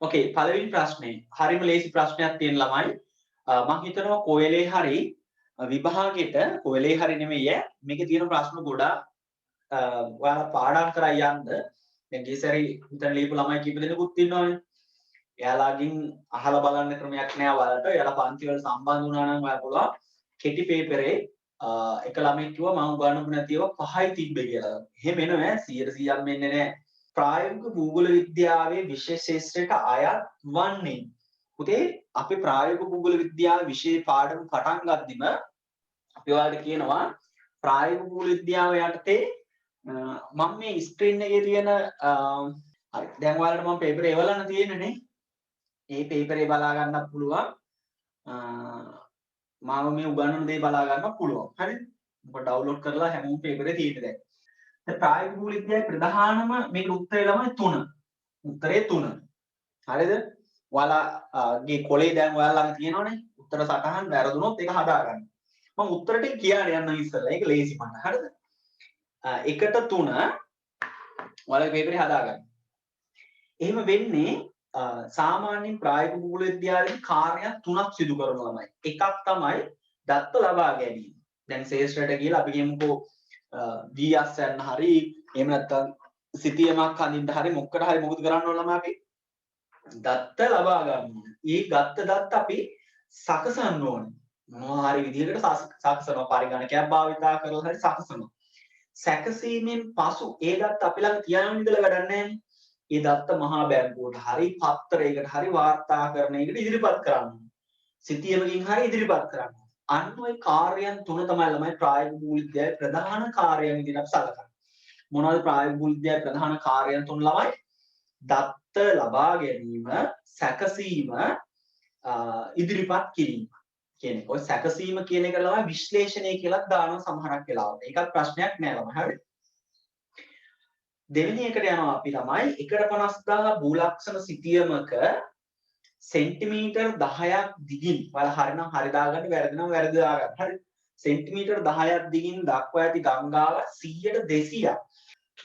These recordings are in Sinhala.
ඕකේ පළවෙනි ප්‍රශ්නේ හරිම ලේසි ප්‍රශ්නයක් තියෙන ළමයි මම හිතනවා කොයලේ හරි විභාගෙට කොයලේ හරි නෙමෙයි මේකේ තියෙන ප්‍රශ්න ගොඩාක් ඔයාලා පාඩම් කරා යන්න දැන් ගියසරි හිතන ලියපු ළමයි කීප දෙනෙකුත් ඉන්නවනේ එයාලාගෙන් අහලා බලන්න ක්‍රමයක් නෑ ඔයාලට එයාලා පන්ති වලට සම්බන්ධ වුණා නම් ඔයාලා පුළුවන් කෙටි පේපරේ එක ළමෙක් කිව්වා මම උගන්වපු නැතිව 5යි තිබ්බේ කියලා. එහෙම එනවා 100%ක්ම එන්නේ නෑ. ප්‍රායෝගික භූගෝල විද්‍යාවේ විෂය ශාස්ත්‍රයට අයත් වන්නේ. පුතේ අපි ප්‍රායෝගික භූගෝල විද්‍යාවේ විෂය පාඩම පටන් ගද්දිම අපි ඔයාලට කියනවා ප්‍රායෝගික භූගෝල විද්‍යාව යටතේ මම මේ ස්ක්‍රීන් එකේ තියෙන හරි දැන් ඔයාලට මම පේපර් එවලන්න තියෙනනේ. මේ පේපරේ බලා ගන්නත් පුළුවන්. මාව මේ උගන්වන දේ බලා ගන්න පුළුවන්. හරිද? ඔබ ඩවුන්ලෝඩ් කරලා හැමෝම පේපරේ තියෙන දැන්. දැන් ප්‍රායෝගික භූගෝල විද්‍යාවේ ප්‍රධානම මේක උත්තරේ ළමයි 3. උත්තරේ 3. හරිද? ඔයාලාගේ කොලේ දැන් ඔයාලා ළඟ තියෙනවනේ. උත්තර සටහන් වැරදුනොත් ඒක හදාගන්න. මම උත්තර ටික කියන්න යන්න ඉස්සෙල්ලා. ඒක ලේසි මට. හරිද? 1ට 3 ඔයාලා පේපරේ හදාගන්න. එහෙම වෙන්නේ සාමාන්‍යයෙන් ප්‍රායෝගික භූගෝල විද්‍යාවේදී කාර්යයක් 3ක් සිදු කරන ළමයි. එකක් තමයි දත්ත ලබා ගැනීම. දැන් ශේෂ්ත්‍රයට ගිහලා අපි කියමුකෝ GS යන්න හරි එහෙම නැත්නම් සිතියමක් හඳින්න හරි මොකකට හරි මොකද කරන්න ඕන ළමයි අපි දත්ත ලබා ගන්න ඕන. ඒ ගත්ත දත්ත අපි සකසන්න ඕනේ. මොනවා හරි විදිහකට සකසනවා පරිගණකයක් භාවිතා කරලා හරි සකසනවා. සැකසීමෙන් පසු ඒ දත්ත අපි ළඟ තියාගෙන ඉඳලා වැඩක් නැහැ. ඒ දත්ත මහා බැංකුවට හරි පත්තරයකට හරි වාර්තාකරණයකට ඉදිරිපත් කරන්න. සිතියමකින් හරි ඉදිරිපත් කරන්න. අන්න ওই කාර්යයන් තුන තමයි ළමයි ප්‍රායෝගික භූගෝල විද්‍යාවේ ප්‍රධාන කාර්යයන් විදිහට අපි සලකන්නේ. මොනවද ප්‍රායෝගික භූගෝල විද්‍යාවේ ප්‍රධාන කාර්යයන් තුන ළමයි? දත්ත ලබා ගැනීම, සැකසීම, ඉදිරිපත් කිරීම කියන එක. ඔය සැකසීම කියන එක ළමයි විශ්ලේෂණය කියලා දානවා සමහරක් වෙලාවට. ඒකත් ප්‍රශ්නයක් නෑ ළමයි. හරිද? දෙවෙනි එකට යනවා අපි ළමයි 1.50000 භූලක්ෂණ සිතියමක සෙන්ටිමීටර් 10ක් දිගින් ඔයාලා හරිනම් හරි දාගන්න වැරදි නම් වැරදි දාගන්න. හරි. සෙන්ටිමීටර් 10ක් දිගින් දක්වා ඇති ගංගාව 100ට 200ක්.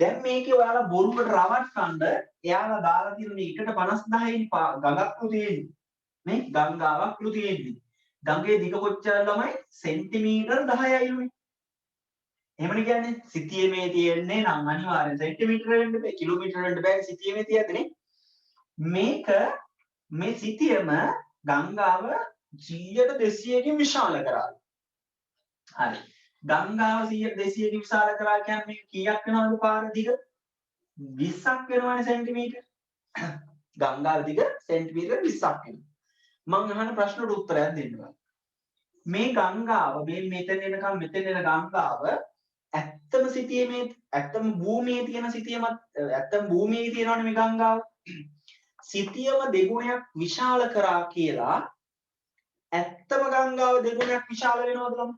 දැන් මේකේ ඔයාලා බොරුවට රවට්ටන්න එයාලා දාලා තියෙන මේ 1.50 ගඟක්ලු තියෙන්නේ. මේ ගංගාවක්ලු තියෙන්නේ. ගඟේ දිග කොච්චර ළමයි? සෙන්ටිමීටර් 10යිලුනේ. එහෙමනේ කියන්නේ සිතියමේ තියෙන්නේ නම් අනිවාර්යෙන් සෙන්ටිමීටර වෙන්න බෑ කිලෝමීටර වෙන්න බෑ සිතියමේ තියෙන්නේ මේක මේ සිතියම ගංගාව 100ට 200කින් විශාල කරා. හරි. ගංගාව 100ට 200කින් විශාල කරා කියන්නේ මේක කීයක් වෙනවද පාර දිග? 20ක් වෙනවනේ සෙන්ටිමීටර. ගංගාව දිග සෙන්ටිමීටර 20ක් වෙනවා. මම අහන ප්‍රශ්නට උත්තරයක් දෙන්න. මේ ගංගාව මේ මෙතන එනකම් මෙතන එන ගංගාව ඇත්තම සිතියමේ ඇත්තම භූමියේ තියෙන සිතියමත් ඇත්තම භූමියේ තියෙනවනේ මේ ගංගාව. සිතියම දෙගුණයක් විශාල කරා කියලා ඇත්තම ගංගාව දෙගුණයක් විශාල වෙනවද ළම?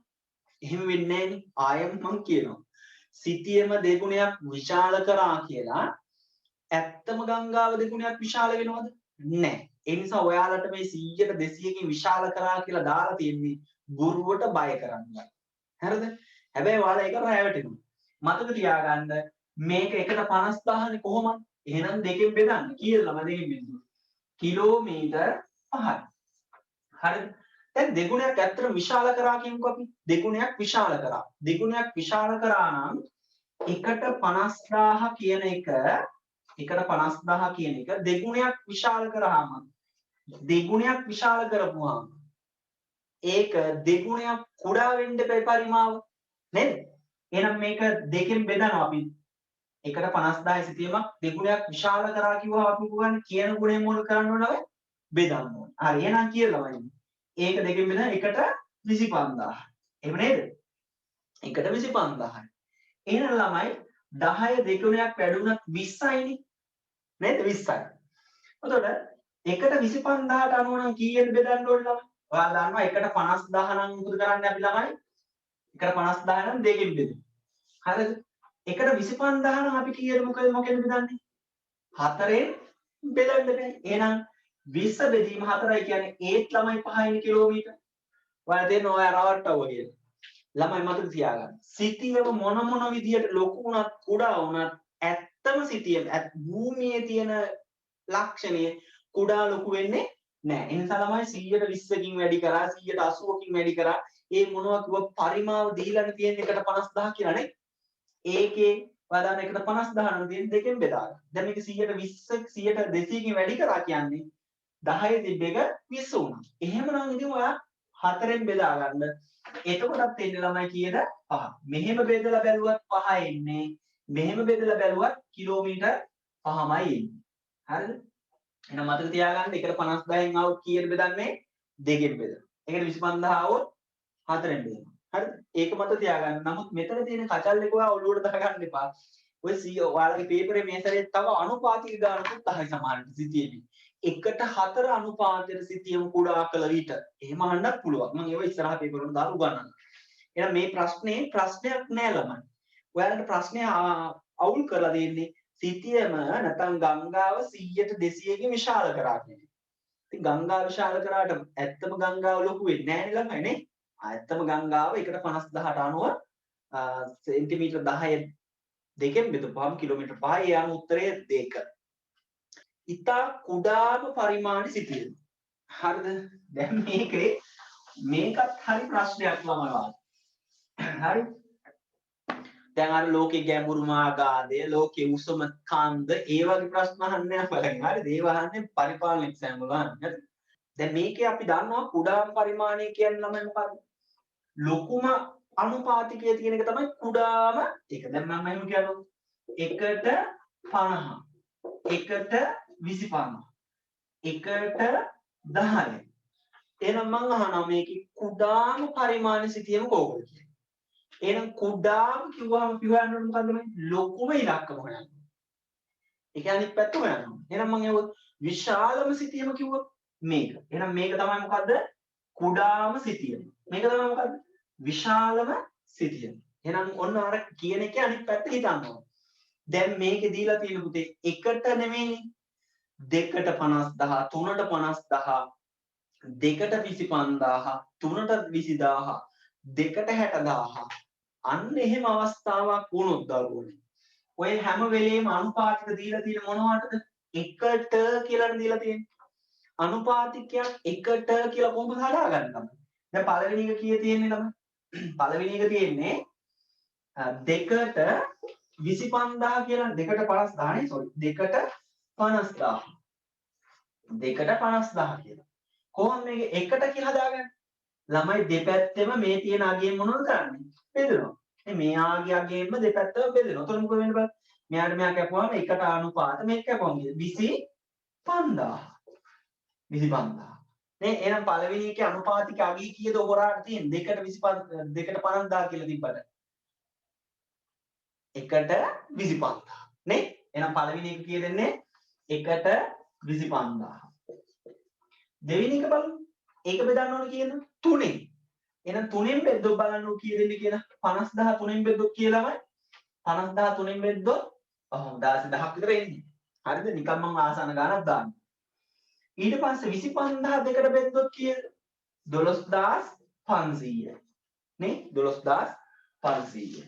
එහෙම වෙන්නේ නැහැනේ. ආයෙත් මම කියනවා. සිතියම දෙගුණයක් විශාල කරා කියලා ඇත්තම ගංගාව දෙගුණයක් විශාල වෙනවද? නැහැ. ඒ නිසා ඔයාලට මේ 100ට 200කින් විශාල කරා කියලා දාලා තියෙන්නේ බොරුවට බය කරන්න. හරිද? හැබැයි ඔයාලා ඒක රැවටෙනවා. මතක තියාගන්න මේක 1.50000නේ කොහොමද? එහෙනම් දෙකෙන් බෙදන්න. කියලා මම දෙකෙන් බෙදුවා. කිලෝමීටර් 5යි. හරිද? දැන් දෙගුණයක් ඇත්තට විශාල කරා කියමුකෝ අපි. දෙගුණයක් විශාල කරා. දෙගුණයක් විශාල කරා නම් 1.50000 කියන එක 1.50000 කියන එක දෙගුණයක් විශාල කරාම දෙගුණයක් විශාල කරපුවාම ඒක දෙගුණයක් කුඩා වෙන්න බෑ පරිමාව නේද? එහෙනම් මේක දෙකෙන් බෙදනවා අපි. 1.50000 සිතියමක් දෙගුණයක් විශාල කරා කිව්වම අපි කියන්නේ කියන ගුණයෙන් මොන කරන්න ඕනද? බෙදන්න ඕන. හරි එහෙනම් කියලා වයින්. ඒක දෙකෙන් බෙදන 1.25000. එහෙම නේද? 1.25000. එහෙනම් ළමයි 10 දෙගුණයක් වැඩි වුණත් 20යිනේ. නේද 20යි. එතකොට 1.25000ට අනුව නම් කීයෙන් බෙදන්න ඕනේ ළමයි? ඔයාලා දන්නවා 1.50000 නම් මොකද කරන්නේ අපි ළමයි? 1.50000 නම් දෙකෙන් බෙදමු. හරිද? 1.25000 නම් අපි කීයෙන් මොකෙන්ද බෙදන්නේ? 4ෙන් බෙදන්න බෑ. එහෙනම් 20 බෙදීම 4යි කියන්නේ ඒත් ළමයි 5යිනේ කිලෝමීටර. ඔයාලා දෙන්න ඔයා රවට්ටවුවා කියලා. ළමයි මතක තියාගන්න. සිතියම මොන විදියට ලොකු වුණත් කුඩා වුණත් ඇත්තම සිතියම භූමියේ තියෙන ලක්ෂණය කුඩා ලොකු වෙන්නේ නැහැ. ඒ නිසා ළමයි 120කින් වැඩි කරා 180කින් වැඩි කරා ඒ මොනවා කිව්ව පරිමාව දීලානේ තියෙන 15000 කියලා නේ. ඒකේ වදාන 15000 නම් තියෙන දෙකෙන් බෙදාගන්න. දැන් මේක 120 200කින් වැඩි කරා කියන්නේ 10 තිබ්බ එක 20 වුණා. එහෙමනම් ඉතින් ඔයා 4ෙන් බෙදා ගන්න. එතකොටත් එන්නේ ළමයි කීයද? 5. මෙහෙම බෙදලා බැලුවත් 5 එන්නේ. මෙහෙම බෙදලා බැලුවත් කිලෝමීටර් 5මයි එන්නේ. හරිද? එහෙනම් මතක තියාගන්න 1.50න් આવුත් කීයෙන් බෙදන්නේ? 2කින් බෙදලා. ඒකට 25000 આવුත් 4ෙන් බෙදනවා. හරිද? ඒක මතක තියාගන්න. නමුත් මෙතන තියෙන කචල් එක ඔයා ඔළුවට දාගන්න එපා. ඔය ඔයාලගේ පේපරේ මේ සැරේ තව අනුපාතික ගානකුත් 10යි සමානට සිටියේදී. 1:4 අනුපාතයට සිටියම කුඩා කළ විට. එහෙම අහන්නත් පුළුවන්. මම ඒව ඉස්සරහ පේපර් වල දාලා උගන්වන්නම්. එහෙනම් මේ ප්‍රශ්නේ ප්‍රශ්නයක් නෑ ළමයි. ඔයාලට ප්‍රශ්නේ අවුල් කරලා දෙන්නේ සිටියම නැත්නම් ගංගාව 100ට 200කින් විශාල කරා කියන්නේ. ඉතින් ගංගාව විශාල කරාට ඇත්තම ගංගාව ලොකු වෙන්නේ නෑනේ ළමයි නේ. ඇත්තම ගංගාව 1.50ට අනුව සෙන්ටිමීටර් 10 දෙකෙන් බෙදපුවාම කිලෝමීටර් 5යි. ඒ අනුව උත්තරය 2. ඉතා කුඩාම පරිමාණ සිටියද. හරිද? දැන් මේකත් හරි ප්‍රශ්නයක් ළමයි වාගේ. හරි? දැන් අර ලෝකේ ගැඹුරුම ආගාධය, ලෝකේ උසම කන්ද, ඒ වගේ ප්‍රශ්න අහන්නේ නැහැ බලන්න. හරිද? ඒව අහන්නේ පරිපාලන එක්සෑම් වල අහන්නේ. හරිද? දැන් මේකේ අපි දන්නවා කුඩාම පරිමාණය කියන්නේ ළමයි මොකක්ද? ලොකුම අනුපාතිකය තියෙන එක තමයි කුඩාම එක. දැන් මම එහෙම කියනවා 1:50 1:25 1:10. එහෙනම් මම අහනවා මේකේ කුඩාම පරිමාණ සිටියම කෝකද කියලා. එහෙනම් කුඩාම කිව්වම පිළිගන්න ඕනේ මොකද්ද මේ? ලොකුම ඉලක්කම හොයන්න. ඒක අනිත් පැත්ත හොයන්න ඕනේ. එහෙනම් මම ඒව විශාලම සිටියම කිව්වොත් මේක. එහෙනම් මේක තමයි මොකද්ද? කුඩාම සිටියම. මේක තමයි මොකද්ද? විශාලම සිටියම. එහෙනම් ඔන්න අර කියන එකේ අනිත් පැත්ත හිතන්න ඕනේ. දැන් මේකේ දීලා තියෙන පුතේ 1ට නෙමෙයි 2ට 50000 3ට 50000 2ට 25000 3ට 20000 2ට 60000 අන්න එහෙම අවස්ථාවක් වුණොත් දරුවනේ ඔය හැම වෙලේම අනුපාතික දීලා තියෙන මොනවටද 1ට කියලානේ දීලා තියෙන්නේ අනුපාතිකයක් 1ට කියලා කොහොමද හදාගන්නද දැන් පළවෙනි එක කීයේ තියෙන්නේ ළමයි පළවෙනි එක තියෙන්නේ 2ට 25000 කියලා 2ට 50000 නේ සෝරි 2ට 50000 2ට 50000 කියලා කොහොමද මේක 1ට කියලා හදාගන්නේ ළමයි දෙපැත්තෙම මේ තියෙන අගයෙන් මොනවද කරන්නේ බෙදනවා මේ ආගේ අගයෙන්ම දෙපැත්තම බෙදෙනවා එතකොට මොකද වෙන්නේ බලන්න මෙයාට මෙයා කැපුවාම 1ට අනුපාත මේක කැපුවාම 25000 නේ එහෙනම් පළවෙනි එකේ අනුපාතික අගය කීයද ඔබලාට තියෙන 2ට 25 2ට 50000 කියලා තිබ්බට 1ට 25000 නේ එහෙනම් පළවෙනි එක කීයද දෙන්නේ 1ට 25000 දෙවෙනි එක බලමු ඒක බෙදන්න ඕනේ කීයද 3ෙන් එහෙනම් 3ෙන් බෙද්දොත් බලන්න ඕනේ කීයද දෙන්නේ කියලා 50000 3ෙන් බෙද්දොත් කියලාමයි 50000 3ෙන් බෙද්දොත් 10000ක් විතර එන්නේ හරිද නිකන් මම ආසන ගානක් දාන්න ඊට පස්සේ 25000 දෙකට බෙද්දොත් කීයද 12500 නේ 12500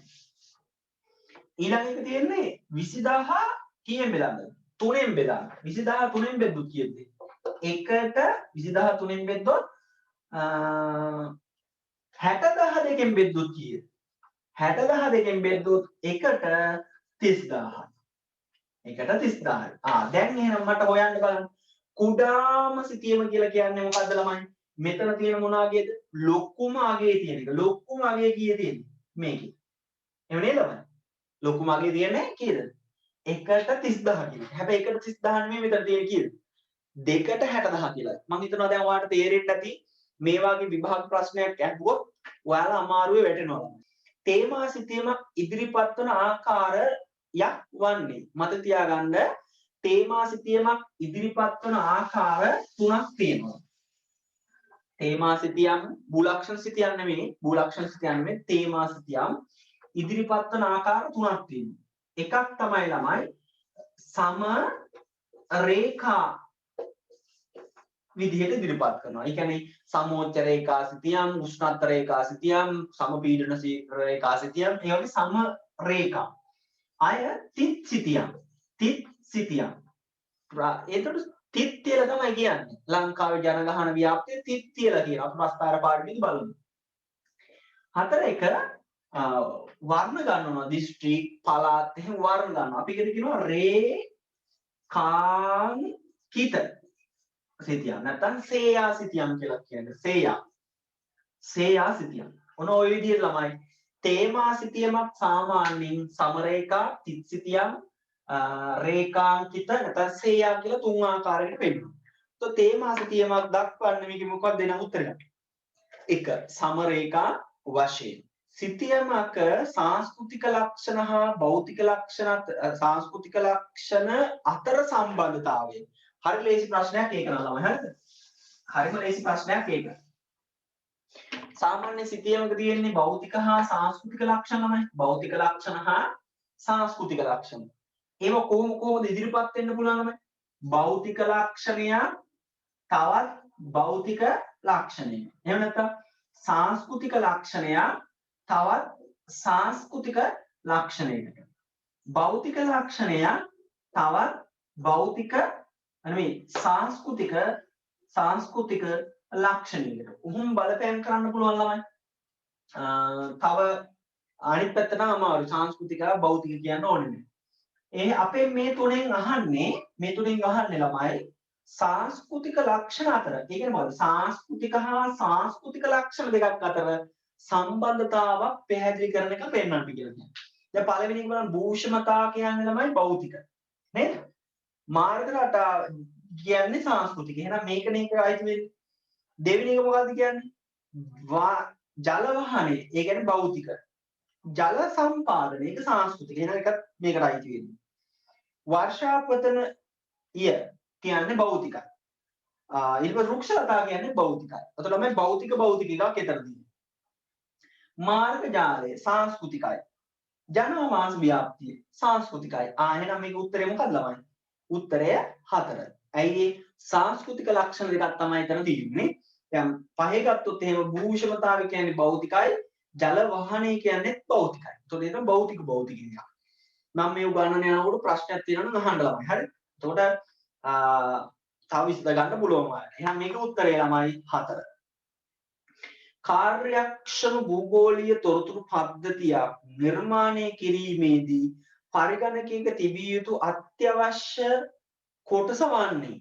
ඊළඟ එක තියෙන්නේ 20000 කීයෙන් බෙදන්නද 3ෙන් බෙදන්න 20000 3ෙන් බෙද්දොත් කීයද 1ට 20000 3ෙන් බෙද්දොත් 60000 දෙකෙන් බෙද්දොත් කීයද 60000 දෙකෙන් බෙද්දොත් 1ට 30000 1ට 30000 දැන් එහෙනම් මට හොයන්න බලන්න කුඩාම සිතියම කියලා කියන්නේ මොකද්ද ළමයි මෙතන තියෙන මොන අගයද ලොකුම අගයේ තියෙන එක ලොකුම අගය කීයේ තියෙන්නේ මේකේ එහෙම නේද ළමයි ලොකුම අගය තියෙන්නේ කීයද 1ට 30000 කියලා හැබැයි 1ට 30000 නෙමෙයි මෙතන තියෙන්නේ කීයද 2ට 60000 කියලා මම හිතනවා දැන් ඔයාලට තේරෙන්නේ නැති මේ වගේ විභාග ප්‍රශ්නයක් අහුවොත් ඔයාලා අමාරුවේ වැටෙනවා තේමා සිතියමක් ඉදිරිපත් වන ආකාරයක් වන්නේ මතක තියාගන්න තේමා සිතියමක් ඉදිරිපත් වන ආකාර තුනක් තියෙනවා. තේමා සිතියම් බුලක්ෂණ සිතියම් නෙමෙයි බුලක්ෂණ සිතියම් නෙමෙයි තේමා සිතියම් ඉදිරිපත් වන ආකාර තුනක් තියෙනවා. එකක් තමයි ළමයි සම රේඛා විදිහට ඉදිරිපත් කරනවා. ඒ කියන්නේ සමෝච්ච රේඛා සිතියම්, උෂ්ණත්ත රේඛා සිතියම්, සමපීඩන රේඛා සිතියම්, ඒ වගේ සම රේඛා. අය තිත් සිතියම්. තිත් සිතියම් එතකොට තිත් කියලා තමයි කියන්නේ. ලංකාවේ ජනගහන ව්‍යාප්තිය තිත් කියලා කියනවා. අපි ප්‍රස්තාර පාඩමේදී බලමු. 4 එක වර්ණ ගන්නවා දිස්ත්‍රික් පළාත් එහෙම වර්ණ ගන්නවා. අපි ඒකට කියනවා රේඛාංකිත සිතියම් නැත්නම් සේයා සිතියම් කියලා කියන්නේ. සේයා සිතියම්. ඔන්න ඔය විදිහට ළමයි තේමා සිතියමක් සාමාන්‍යයෙන් සමරේඛා තිත් සිතියම් රේඛාංකිත නැත්නම් සේයා කියලා තුන් ආකාරයකට පෙන්නනවා. તો තේමා සිතියමක් දක්වන්නේ මේක මොකක්ද දෙන උත්තරයක්. 1 සමරේඛා වශයෙන් සිතියමක සංස්කෘතික ලක්ෂණ හා භෞතික ලක්ෂණ සංස්කෘතික ලක්ෂණ අතර සම්බන්ධතාවය. හරි ලේසි ප්‍රශ්නයක් ඒක නම ළමයි හරිද? හරිම ලේසි ප්‍රශ්නයක් ඒක. සාමාන්‍ය සිතියමක තියෙන්නේ භෞතික හා සංස්කෘතික ලක්ෂණ ළමයි. භෞතික ලක්ෂණ හා සංස්කෘතික ලක්ෂණ. ඒව කොහොමද ඉදිරිපත් වෙන්න පුළුවන් ළමයි? භෞතික ලක්ෂණය තවත් භෞතික ලක්ෂණය. එහෙම නැත්නම් සංස්කෘතික ලක්ෂණය තවත් සංස්කෘතික ලක්ෂණයකට. භෞතික ලක්ෂණය තවත් භෞතික නෙමෙයි සංස්කෘතික ලක්ෂණයකට. උහුම් බලපෑම් කරන්න පුළුවන් ළමයි. තව අනිත් පැත්තට අමාරු සංස්කෘතික භෞතික කියන්න ඕනේ නෑ. ඒ අපේ මේ තුනෙන් අහන්නේ ළමයි සංස්කෘතික ලක්ෂණ අතර. ඒ කියන්නේ මොකද? සංස්කෘතික හා සංස්කෘතික ලක්ෂණ දෙකක් අතර සම්බන්ධතාවක් පැහැදිලි කරන එක පෙන්වන්න කියලා කියන්නේ. දැන් පළවෙනි එක බලන්න භූෂමතා කියන්නේ ළමයි භෞතික. නේද? මාර්ග රටා කියන්නේ සංස්කෘතික. එහෙනම් මේකනේ ඒක අයිති වෙන්නේ. දෙවෙනි එක මොකද්ද කියන්නේ? ජල වහනේ. ඒ කියන්නේ භෞතික. ජල සම්පාදනය ඒක සංස්කෘතික. එහෙනම් එකත් මේකට අයිති වෙන්නේ. වර්ෂාපතන කියන්නේ භෞතිකයි. ඊළඟ වෘක්ෂලතා කියන්නේ භෞතිකයි. එතකොට මේ භෞතික එකක් එතරම්දී. මාර්ග ජාලය සංස්කෘතිකයි. ජනමාස ව්‍යාප්තිය සංස්කෘතිකයි. එහෙනම් මේක උත්තරේ මොකක්ද ළමයි? උත්තරය 4. ඇයි සංස්කෘතික ලක්ෂණ දෙකක් තමයි එතන තියෙන්නේ. දැන් පහේ ගත්තොත් එහෙම භූෂමතාවය කියන්නේ භෞතිකයි, ජල වහනය කියන්නේ භෞතිකයි. එතකොට ඒක භෞතික එකක්. මම මේ උගන්වන යනකොට ප්‍රශ්නයක් තියෙනවා නම් අහන්න ළමයි. හරි? එතකොට තව විස්තර ගන්න පුළුවන් වගේ. එහෙනම් මේක උත්තරේ ළමයි 4. කාර්යක්ෂම භූගෝලීය තොරතුරු පද්ධතියක් නිර්මාණය කිරීමේදී පරිගණකයක තිබිය යුතු අත්‍යවශ්‍ය කොටස වන්නේ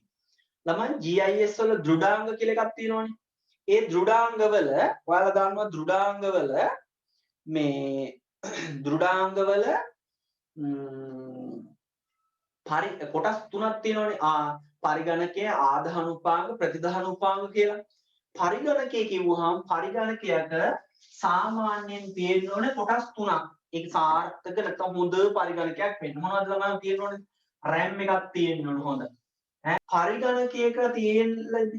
ළමයි GIS වල දෘඩාංග කියලා එකක් තියෙනවනේ. ඒ දෘඩාංගවල ඔයාලා දන්නවා දෘඩාංගවල කොටස් තුනක් තියෙනවනේ. පරිගණකයේ ආදාහනුපාංග ප්‍රතිදාහනුපාංග කියලා. පරිගණකය කිව්වහම පරිගණකයක සාමාන්‍යයෙන් තියෙන්න ඕනේ කොටස් තුනක්. ඒක සාර්ථක නැත්නම් හොඳ පරිගණකයක් වෙන්න මොනවද ළමයි තියෙන්න ඕනේ? RAM එකක් තියෙන්න ඕනේ හොඳ. පරිගණකයක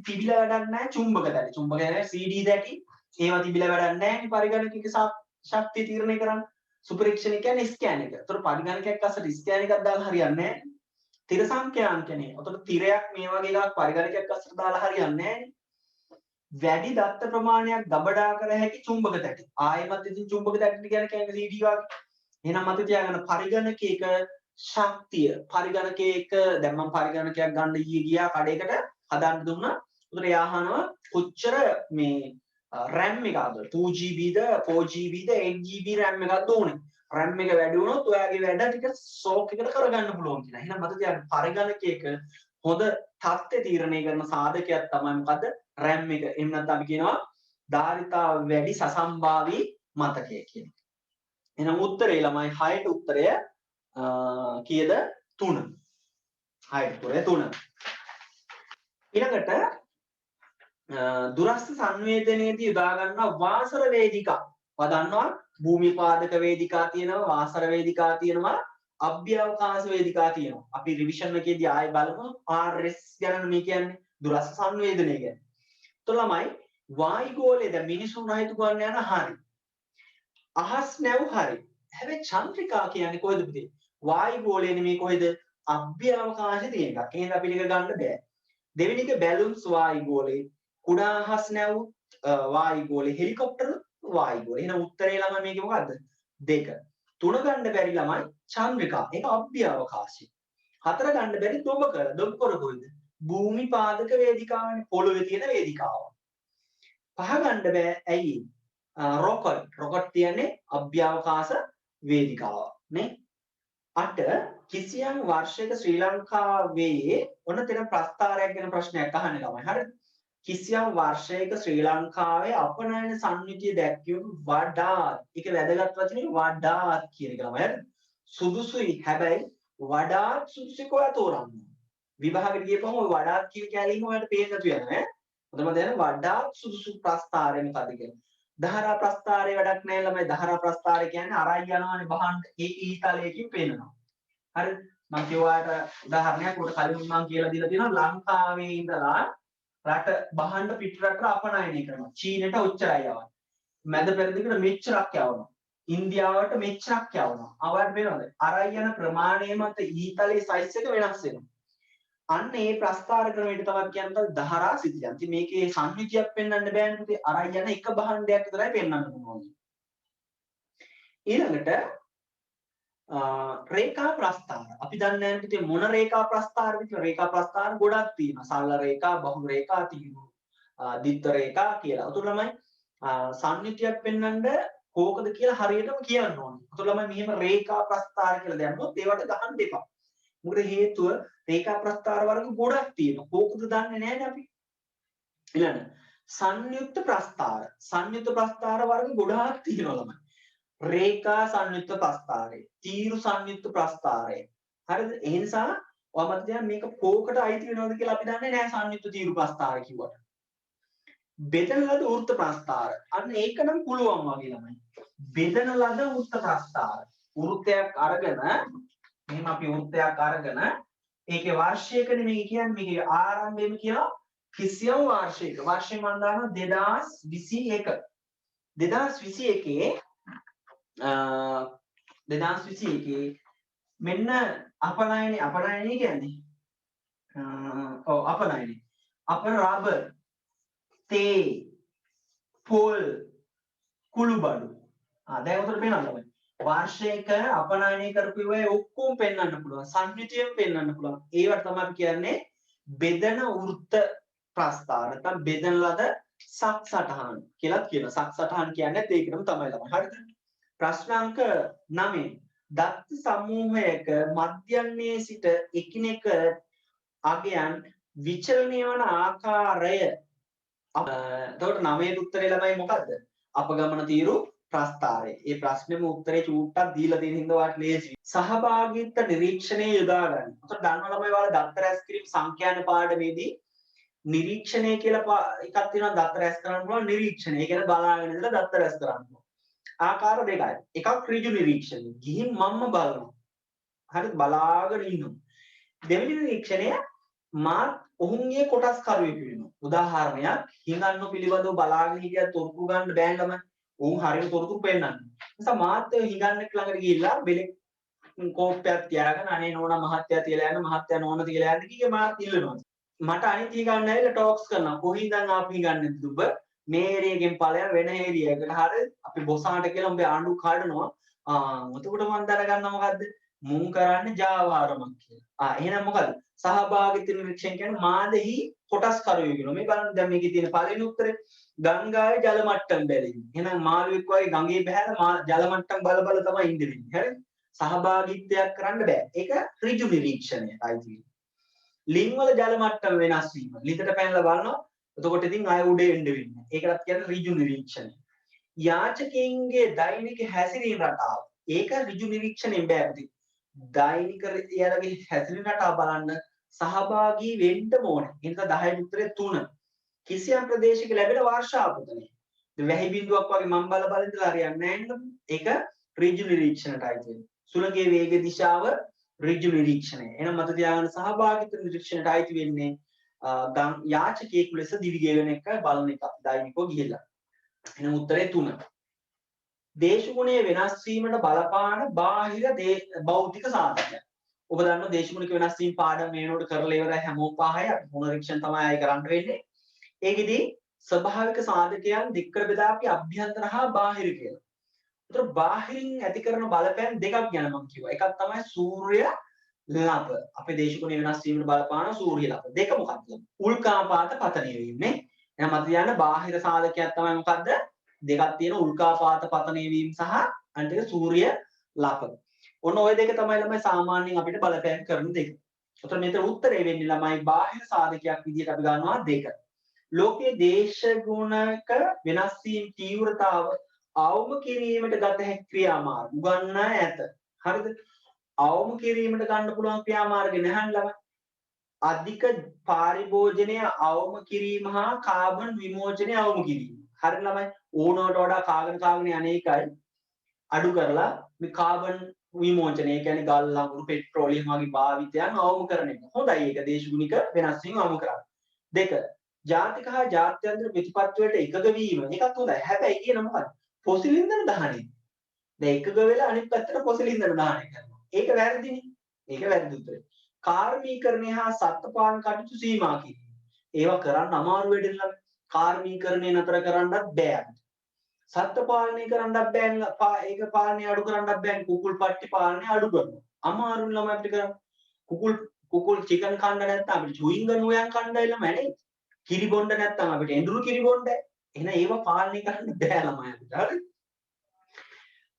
තිබිලා වැඩක් නැහැ චුම්බක දැටි. චුම්බක දැටි CD දැටි ඒවා තිබිලා වැඩක් නැහැ පරිගණකයක ශක්තිය තීරණය කරන්න. සුපරීක්ෂණ කියන්නේ ස්කෑන් එක. ඒතර පරිගණකයක් අස්සට ස්කෑන් එකක් දාලා හරියන්නේ නැහැ. තිර සංඛ්‍යාංකනේ. ඒතර තිරයක් මේ වගේ එකක් පරිගණකයක් අස්සට දාලා හරියන්නේ නැහැ. වැඩි දත්ත ප්‍රමාණයක් ගබඩා කර හැකි චුම්බක තැටි. ආයෙමත් ඉතින් චුම්බක තැටි කියන්නේ CD වගේ. එහෙනම් මත තියාගන්න පරිගණකයක ශක්තිය පරිගණකයක දැන් මම පරිගණකයක් ගන්න ගියා කඩේකට හදන්න දුන්නා. උතර යාහනවා කොච්චර මේ RAM එකක්ද 2GBද 4GBද 8GB RAM එකක්ද ඕනේ. RAM එක වැඩි වුණොත් ඔයාගේ වැඩ ටික ෂෝක් එකට කරගන්න පුළුවන් කියලා. එහෙනම් මත තියාගන්න පරිගණකයක හොඳ තත්ත්වය තීරණය කරන සාධකයක් තමයි මොකද්ද? RAM එක. එහෙම නැත්නම් අපි කියනවා ධාරිතාව වැඩි සසම්භාවී මතකය කියලා. එහෙනම් උත්තරේ ළමයි 6ට උත්තරය කීයද? 3. 6ට උත්තරය 3. ඊළඟට දුරස්ථ සංවේදනයේදී යොදා ගන්නා වාසර වේදිකා. ඔයා දන්නවා භූමි පාදක වේදිකා තියෙනවා, වාසර වේදිකා තියෙනවා, අභ්‍යවකාශ වේදිකා තියෙනවා. අපි රිවිෂන් එකේදී ආයෙ බලමු RS ගැන මේ කියන්නේ දුරස්ථ සංවේදනය ගැන. તો ළමයි වායුගෝලයේ දැන් මිනිසුන් රහිත ගන්න යන හරි. අහස් නැව් හරි. හැබැයි චන්ද්‍රිකා කියන්නේ කොහෙද පුතේ? වායුගෝලයේ නෙමෙයි කොහෙද? අභ්‍යවකාශයේ තියෙන එකක්. එහෙනම් අපිට ඒක ගන්න බෑ. දෙවෙනි එක බැලුන්ස් වායුගෝලයේ, කුඩා අහස් නැව් වායුගෝලයේ, හෙලිකොප්ටර් වායුගෝලයේ. එහෙනම් උත්තරේ ළමයි මේකේ මොකද්ද? 2. 3 ගන්න බැරි ළමයි චන්ද්‍රිකා. ඒක අභ්‍යවකාශය. හතර ගන්න බැරි දොඹකර. දොඹකර කොයිද? භූමි පාදක වේදිකාවනේ, පොළොවේ තියෙන වේදිකාව. පහ ගන්න බෑ ඇයි? රොකට් කියන්නේ අභ්‍යවකාශ වේදිකාව නේ. 8 කිසියම් වර්ෂයක ශ්‍රී ලංකාවේ ඔන්න තේන ප්‍රස්තාරයක් ගැන ප්‍රශ්නයක් අහන්න ළමයි. හරිද? කිසියම් වර්ෂයක ශ්‍රී ලංකාවේ අපනයන සංයුතිය දැක්විය වඩාත්, ඒක වැදගත් වචනේ වඩාත් කියන එක ළමයි. හරිද? සුදුසුයි. හැබැයි වඩාත් සුදුසු කොහා තෝරන්න. විභාගෙට ගියපම ඔය වඩාත් කියන කැලේම ඔයාලට පේන්න නැතු වෙනවා ඈ. හොඳම දැන වඩාත් සුදුසු ප්‍රස්තාරය මොකද්ද කියලා. දහරා ප්‍රස්තාරේ වැඩක් නැහැ ළමයි. දහරා ප්‍රස්තාරය කියන්නේ අරයි යනවානේ බහන්න. ඒ ඊතලයකින් පේනවා. හරිද? මම කියවාට උදාහරණයක් උඩ කලින් මම කියලා දීලා තියෙනවා ලංකාවේ ඉඳලා රට බහන්න පිට රටට අපනයනය කරනවා. චීනෙට ඔච්චරයි යවන්නේ. මැද පෙරදිගට මෙච්චරක් යවනවා. ඉන්දියාවට මෙච්චරක් යවනවා. අවයට වෙනවද? අරයි යන ප්‍රමාණය මත ඊතලයේ සයිස් එක වෙනස් වෙනවා. අන්න ඒ ප්‍රස්තාර ක්‍රමයට තමයි කියන්නේ දහරා සිතියන්. ඉතින් මේකේ සංයුතියක් පෙන්වන්න බෑනේ පුතේ. අරයි යන එක භාණ්ඩයක් විතරයි පෙන්වන්න පුළුවන්. ඊළඟට රේඛා ප්‍රස්ථාර. අපි දන්නේ නැහැ පුතේ මොන රේඛා ප්‍රස්ථාරද කියලා. රේඛා ප්‍රස්ථාර ගොඩක් තියෙනවා. සරල රේඛා, බහු රේඛා, තියුණු දිත්ත රේඛා කියලා. උතුරු ළමයි සංයුතියක් පෙන්වන්න කෝකද කියලා හරියටම කියන්න ඕනේ. උතුරු ළමයි මෙහෙම රේඛා ප්‍රස්ථාර කියලා දැම්මොත් ඒවට ගහන්න දෙපා. මොකද හේතුව රේඛා ප්‍රස්ථාර වර්ග ගොඩක් තියෙනවා. කෝකද දන්නේ නැහැනේ අපි. ඊළඟ සංයුක්ත ප්‍රස්ථාර. සංයුක්ත ප්‍රස්ථාර වර්ග ගොඩාක් තියෙනවා ළමයි. රේඛා සංයුක්ත ප්‍රස්ථාරය, තීරු සංයුක්ත ප්‍රස්ථාරය. හරිද? ඒ නිසා ඔයා මත දැන් මේක කෝකට අයිති වෙනවද කියලා අපි දන්නේ නැහැ සංයුක්ත තීරු ප්‍රස්ථාරය කිව්වට. බෙදන ලද වෘත්ත ප්‍රස්ථාර. අන්න ඒක නම් පුළුවන් වගේ ළමයි. බෙදන ලද වෘත්ත ප්‍රස්ථාර. වෘත්තයක් අරගෙන මෙහෙම අපි වෘත්තයක් අරගෙන ඒකේ වර්ෂයක නෙමෙයි කියන්නේ මේකේ ආරම්භයම කියලා කිසියම් වාර්ෂයක. වර්ෂය මම දානවා 2021. 2021 මෙන්න අපනයනය කියන්නේ අපනයනය. අපන රබර්, තේ, පොල්, කුළුබඩු. දැන් උතර පේනවද ළමයි? වාර්ෂයක අපනයනය කරපු ඒවා ඔක්කොම පෙන්වන්න පුළුවන්. සංයුතියෙන් පෙන්වන්න පුළුවන්. ඒවට තමයි අපි කියන්නේ බෙදන වෘත්ත ප්‍රස්ථාර. නැත්නම් බෙදන ලද සක්සටහන් කියලා කියනවා. සක්සටහන් කියන්නේ ඒකටම තමයි ළමයි. හරිද? ප්‍රශ්නාංක 9. දත්ත සමූහයක මධ්‍යන්නේ සිට එකිනෙක අගයන් විචලනය වන ආකාරය. එතකොට 9 උත්තරේ ළමයි මොකද්ද? අපගමන තීරු ප්‍රස්ථාරය. ඒ ප්‍රශ්නෙම උත්තරේ චූට්ටක් දීලා තියෙන හින්දා වාට ලේසි. සහභාගීත්ව නිරීක්ෂණය යොදා ගන්න. එතකොට දන්නවා ළමයි ඔයාලා දත්ත රැස් කිරීම සංඛ්‍යාන පාඩමේදී නිරීක්ෂණය කියලා එකක් තියෙනවා. දත්ත රැස් කරන්න පුළුවන් නිරීක්ෂණය. ඒ කියන්නේ බලාගෙන ඉඳලා දත්ත රැස් කරන්න පුළුවන්. ආකාර දෙකයි. එකක් ඍජු නිරීක්ෂණය. ගිහින් මම්ම බලනවා. හරිද? බලාගෙන ඉන්නවා. දෙවෙනි නිරීක්ෂණය මාත් ඔහුන්ගේ කොටස් කරුවෙක් වෙනවා. උදාහරණයක් හිඟන්නු පිළිබඳව බලාගෙන හිටියත් තොරතුරු ගන්න බෑ ළම. ඔවුන් හරියට තොරතුරු පෙන්නන්නේ. නිසා මාත් හිඟන්නෙක් ළඟට ගිහිල්ලා බෙලෙක් කෝප්පයක් තියාගෙන අනේ නෝනා මහත්තයා තියලා යන්න මහත්තයා නෝනා තියලා යන්න කිය මාත් ඉල්ලනවා. මට අනිත් හිඟන්න ඇවිල්ලා ටොක්ස් කරනවා. කොහින්දන් ආපු හිඟන්නේද දුබ? මේ ඒරියගෙන් ඵලයන් වෙන ඒරියයකට හරිය අපි බොසාට කියලා උඹේ ආණ්ඩු කඩනවා. එතකොට මම දැනගන්නවා මොකද්ද? මුන් කරන්නේ ජාවාරමක් කියලා. එහෙනම් මොකද්ද? සහභාගීත්ව නිරීක්ෂණ කියන්නේ මාදෙහි කොටස් කරුවෙ කියනවා. මේ බලන්න දැන් මේකේ තියෙන පළවෙනි උත්තරේ ගංගාවේ ජල මට්ටම බැලීම. එහෙනම් මාළුවෙක් වගේ ගඟේ බහැලා ජල මට්ටම් බල බල තමයි ඉඳ වෙන්නේ. හරිද? සහභාගීත්වයක් කරන්න බෑ. ඒක ඍජු නිරීක්ෂණයයි තියෙන්නේ. ලිං වල ජල මට්ටම වෙනස් වීම. ලිතට පැනලා බලනවා. එතකොට ඉතින් ආය උඩේ එන්න වෙන්නේ. ඒකටත් කියන්නේ ඍජු නිරීක්ෂණය. යාචකයින්ගේ දෛනික හැසිරීම රටාව. ඒක ඍජු නිරීක්ෂණයෙන් බෑ පුතේ. දෛනික යාලගේ හැසිරීම රටාව බලන්න සහභාගී වෙන්න ඕනේ. එනිසා 10 උත්තරේ 3. කිසියම් ප්‍රදේශයක ලැබෙන වර්ෂාපතනය. වැහි බිඳුවක් වගේ මම බල බල ඉඳලා හරියන්නේ නැහැ නේද? ඒක ඍජු නිරීක්ෂණයටයි තියෙන්නේ. සුළඟේ වේග දිශාව ඍජු නිරීක්ෂණය. එහෙනම් මත තියාගන්න සහභාගීත්ව නිරීක්ෂණයට අයිති වෙන්නේ යාචකයෙකු ලෙස දිවි ගෙවන එක බලන එක. දෛනිකව ගිහිල්ලා. එහෙනම් උත්තරේ 3. දේශගුණයේ වෙනස් වීමට බලපාන බාහිර භෞතික සාධක. ඔබ දන්නවා දේශගුණික වෙනස් වීම පාඩම මේනෝට කරලා ඉවරයි හැමෝම පහයි. අපි පුනරීක්ෂණ තමයි ආයෙ කරන්න වෙන්නේ. ඒකෙදි ස්වභාවික සාධකයන් දෙකකට බෙදා අපි අභ්‍යන්තර හා බාහිර කියලා. ඒතර බාහිරින් ඇති කරන බලපෑම් දෙකක් ගැන මම කිව්වා. එකක් තමයි සූර්ය ලබ. අපේ දේශගුණය වෙනස් වීමට බලපාන සූර්ය ලබ. දෙක මොකක්ද? උල්කාපාත පතනය වීම නේ. එහෙනම් මත කියන්න බාහිර සාධකයක් තමයි මොකද්ද? දෙකක් තියෙන උල්කාපාත පතනය වීම සහ අනිත් එක සූර්ය ලබ. ඔන්න ওই දෙක තමයි ළමයි සාමාන්‍යයෙන් අපිට බලපෑම් කරන දෙක. එතකොට මෙතන උත්තරේ වෙන්නේ ළමයි බාහිර සාධකයක් විදිහට අපි ගන්නවා දෙක. ලෝකයේ දේශගුණක වෙනස් වීම තීව්‍රතාව අවම කිරීමට ගත හැකි ක්‍රියාමාර්ග උගන්වා ඇත. හරිද? අවම කිරීමට ගන්න පුළුවන් ක්‍රියාමාර්ග නැහැ ළමයි. අධික පාරිභෝජනය අවම කිරීම හා කාබන් විමෝචනය අවම කිරීම. හරි ළමයි. ඕනකට වඩා කාගෙන අනේකයි අඩු කරලා මේ කාබන් විමෝචනය කියන්නේ ගල් ලඟුරු පෙට්‍රෝලියම් වගේ භාවිතයන් අවම කරන එක. හොඳයි ඒක දේශගුණික වෙනස් වීම අවම කරන්න. දෙක ජාතික හා ජාත්‍යන්තර ප්‍රතිපත්ති වලට එකග වීම. ඒකත් හොඳයි. හැබැයි කියන මොකක්ද? ෆොසිල් ඉන්ධන දහනය. දැන් එකග වෙලා අනිත් පැත්තට ෆොසිල් ඉන්ධන දහනය කරනවා. ඒක වැරදිනේ. ඒක වැරදි උත්තරේ. කාර්මීකරණය හා සත්ත්ව පාලන කටයුතු සීමා කිරීම. ඒවා කරන්න අමාරු වෙඩිලා කාර්මීකරණය නතර කරන්නත් බෑ. සත්ත්ව පාලනය කරන්නත් බෑ. ඒක පාලනය අඩු කරන්නත් බෑ. කුකුල් පට්ටි පාලනය අඩු කරනවා. අමාරු ළමයි අපිට කරන්න. කුකුල් චිකන් කන්න නැත්නම් අපිට චුයින් ගන් උයන් කන්නයි ළමයි නේ. කිරි බොන්න නැත්නම් අපිට එඬුරු කිරි බොන්න. එහෙනම් ඒවා පාලනය කරන්න බෑ ළමයි අපිට. හරි?